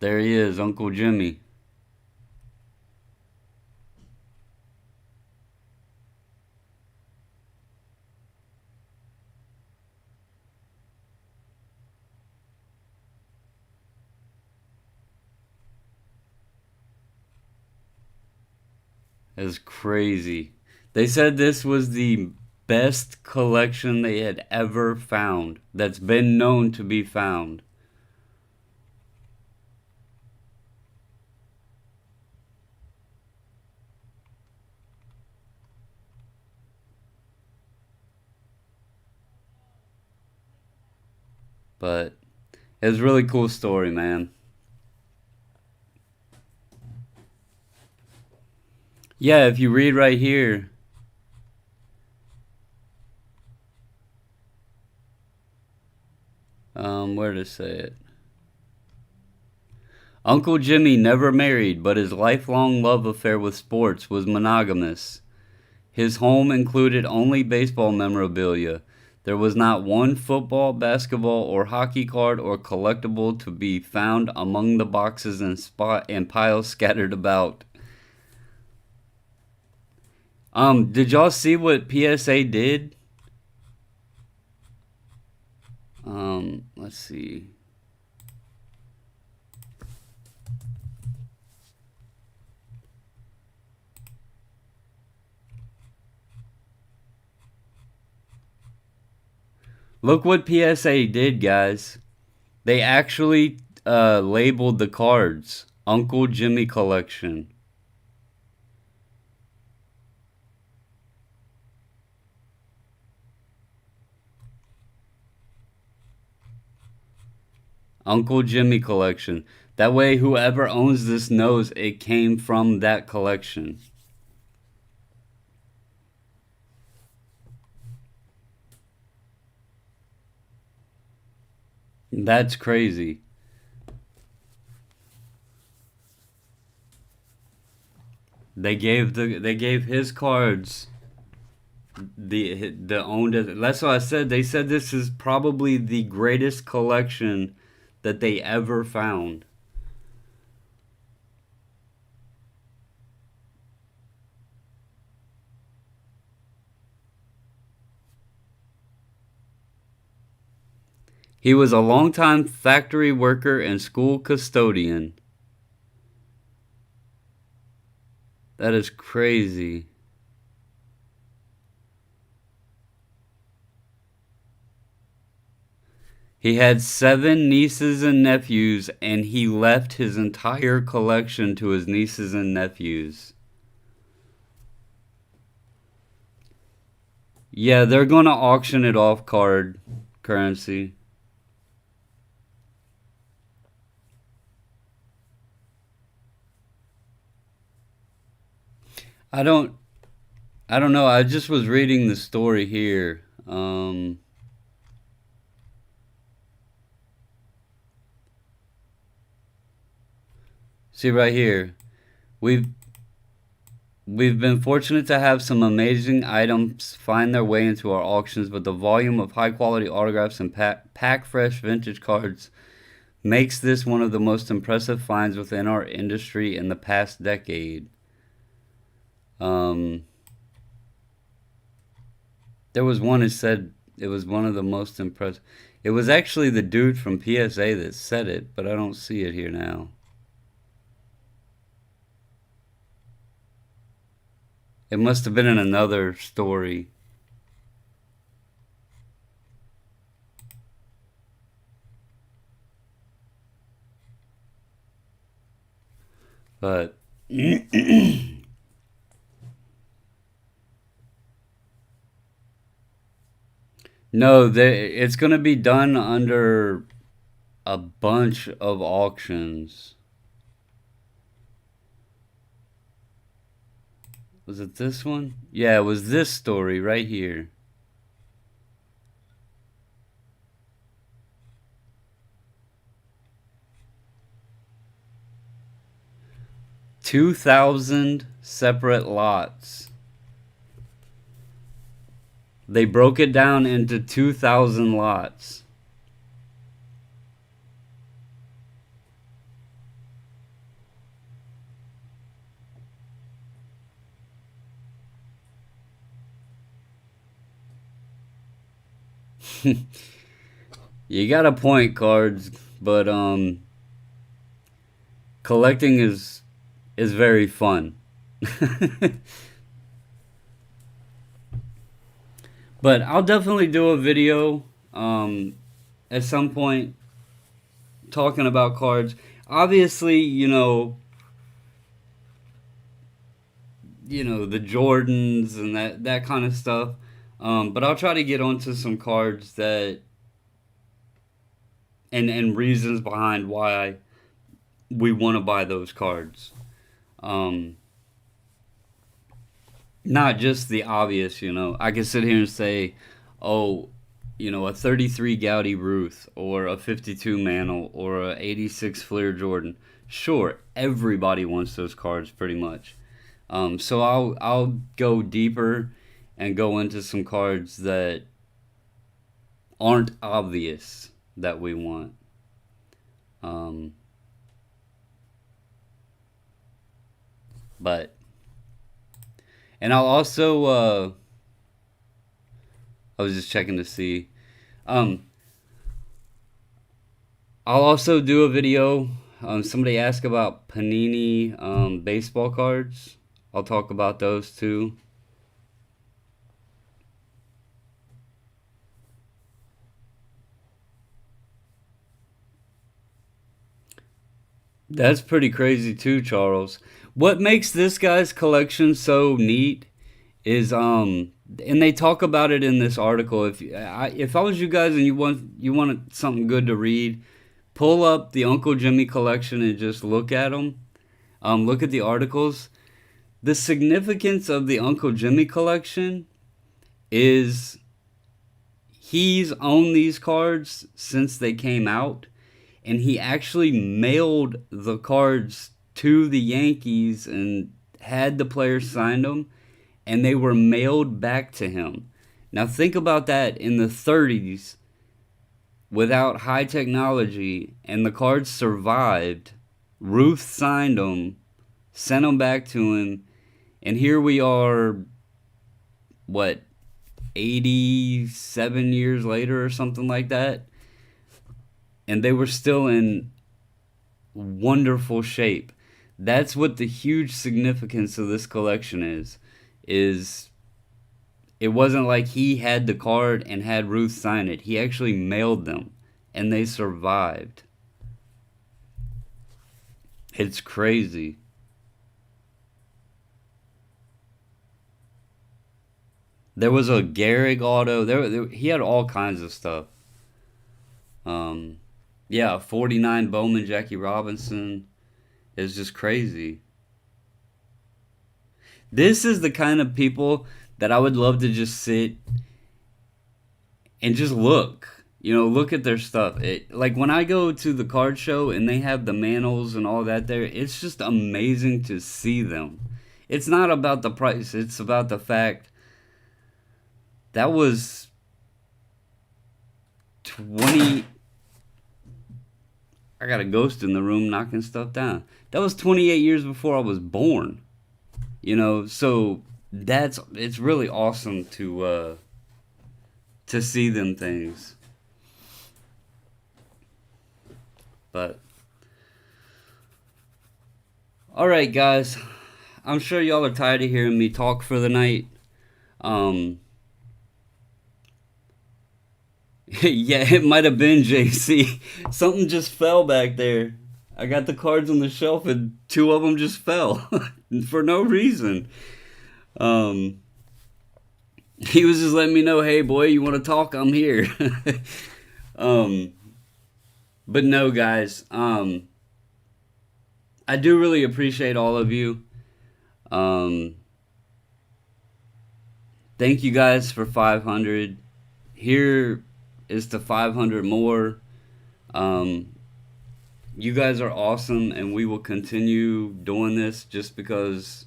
There he is, Uncle Jimmy. It's crazy. They said this was the best collection they had ever found, that's been known to be found. But it's a really cool story, man. Yeah, if you read right here, where to say it? Uncle Jimmy never married, but his lifelong love affair with sports was monogamous. His home included only baseball memorabilia. There was not one football, basketball, or hockey card or collectible to be found among the boxes and piles scattered about. Did y'all see what PSA did? Let's see. Look what PSA did, guys. They actually labeled the cards Uncle Jimmy Collection. Uncle Jimmy Collection. That way, whoever owns this knows it came from that collection. That's crazy. They gave his cards the owned. That's what I said. They said this is probably the greatest collection that they ever found. He was a longtime factory worker and school custodian. That is crazy. He had 7 nieces and nephews, and he left his entire collection to his nieces and nephews. Yeah, they're going to auction it off card currency. I don't know. I just was reading the story here. See right here. We've We've been fortunate to have some amazing items find their way into our auctions, but the volume of high quality autographs and pack fresh vintage cards makes this one of the most impressive finds within our industry in the past decade. Um, there was one who said it was one of the most impressive. It was actually the dude from PSA that said it, but I don't see it here now. It must have been in another story. But no, it's going to be done under a bunch of auctions. Was it this one? Yeah, it was this story right here. $2,000 separate lots. They broke it down into 2,000 lots. You got a point, cards, but collecting is very fun. But I'll definitely do a video at some point talking about cards. Obviously, the Jordans and that kind of stuff. But I'll try to get onto some cards that and reasons behind why we want to buy those cards. Not just the obvious, I can sit here and say, oh, a 33 Gaudy Ruth or a 52 Mantle or a 86 Fleer Jordan. Sure, everybody wants those cards pretty much. So I'll go deeper and go into some cards that aren't obvious that we want. But and I'll also I was just checking to see. I'll also do a video. Somebody asked about Panini baseball cards. I'll talk about those too. That's pretty crazy too, Charles. What makes this guy's collection so neat is and they talk about it in this article. If I was you guys and you wanted something good to read, pull up the Uncle Jimmy collection and just look at them. Look at the articles. The significance of the Uncle Jimmy collection is he's owned these cards since they came out, and he actually mailed the cards to the Yankees and had the players sign them, and they were mailed back to him. Now think about that in the 30s without high technology, and the cards survived. Ruth signed them, sent them back to him, and here we are, what, 87 years later or something like that, and they were still in wonderful shape. That's what the huge significance of this collection is it wasn't like he had the card and had Ruth sign it. He actually mailed them, and they survived. It's crazy. There was a Gehrig auto. He had all kinds of stuff. Yeah, 49 Bowman Jackie Robinson. It's just crazy. This is the kind of people that I would love to just sit and just look. Look at their stuff. Like when I go to the card show and they have the manels and all that there, it's just amazing to see them. It's not about the price, it's about the fact that was 20. I got a ghost in the room knocking stuff down. That was 28 years before I was born. So it's really awesome to see them things. But all right, guys. I'm sure y'all are tired of hearing me talk for the night. Yeah, it might have been JC. Something just fell back there. I got the cards on the shelf and two of them just fell for no reason. He was just letting me know, hey boy, you want to talk? I'm here. But no, guys. I do really appreciate all of you. Thank you guys for 500. Here is to 500 more. You guys are awesome, and we will continue doing this just because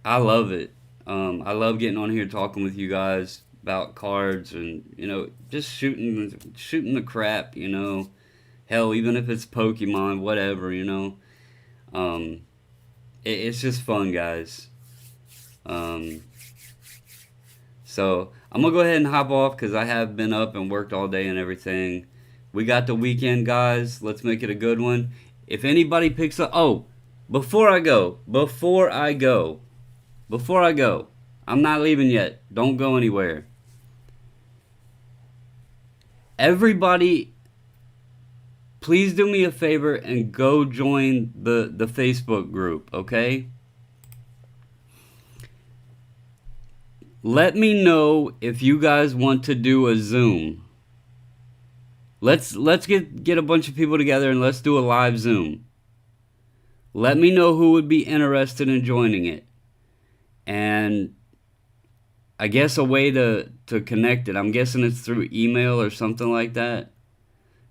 I love it. I love getting on here talking with you guys about cards and just shooting the crap. Hell, even if it's Pokemon, whatever. It's just fun, guys. So I'm gonna go ahead and hop off because I have been up and worked all day and everything. We got the weekend, guys. Let's make it a good one. If anybody picks up, before I go, I'm not leaving yet. Don't go anywhere. Everybody, please do me a favor and go join the Facebook group, okay? Let me know if you guys want to do a Zoom. Let's get a bunch of people together and let's do a live Zoom. Let me know who would be interested in joining it. And I guess a way to connect it, I'm guessing it's through email or something like that.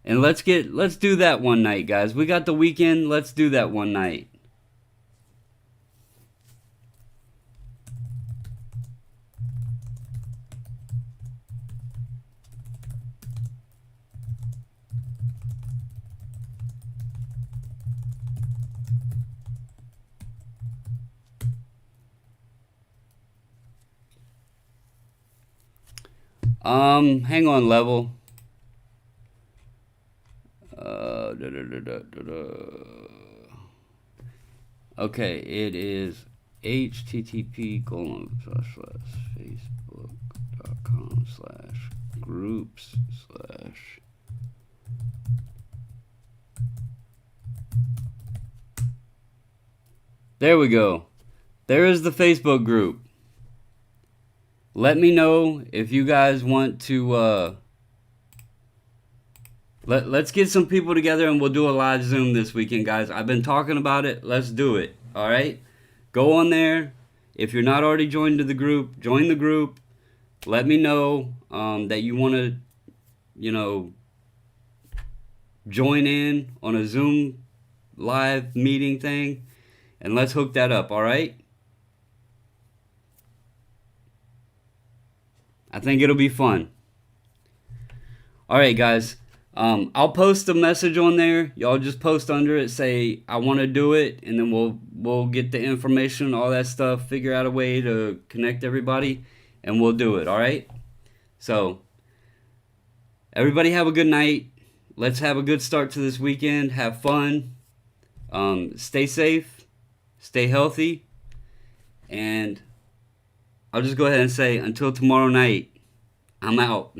And let's do that one night, guys. We got the weekend, let's do that one night. Hang on, level. Okay, it is http://facebook.com/groups/ There we go. There is the Facebook group. Let me know if you guys want to, let's get some people together and we'll do a live Zoom this weekend, guys. I've been talking about it. Let's do it. All right? Go on there. If you're not already joined to the group, join the group. Let me know that you want to, join in on a Zoom live meeting thing. And let's hook that up, all right? I think it'll be fun. All right, guys. I'll post a message on there. Y'all just post under it, say I want to do it, and then we'll get the information, all that stuff, figure out a way to connect everybody, and we'll do it. All right. So everybody have a good night. Let's have a good start to this weekend. Have fun. Stay safe. Stay healthy. And I'll just go ahead and say until tomorrow night, I'm out.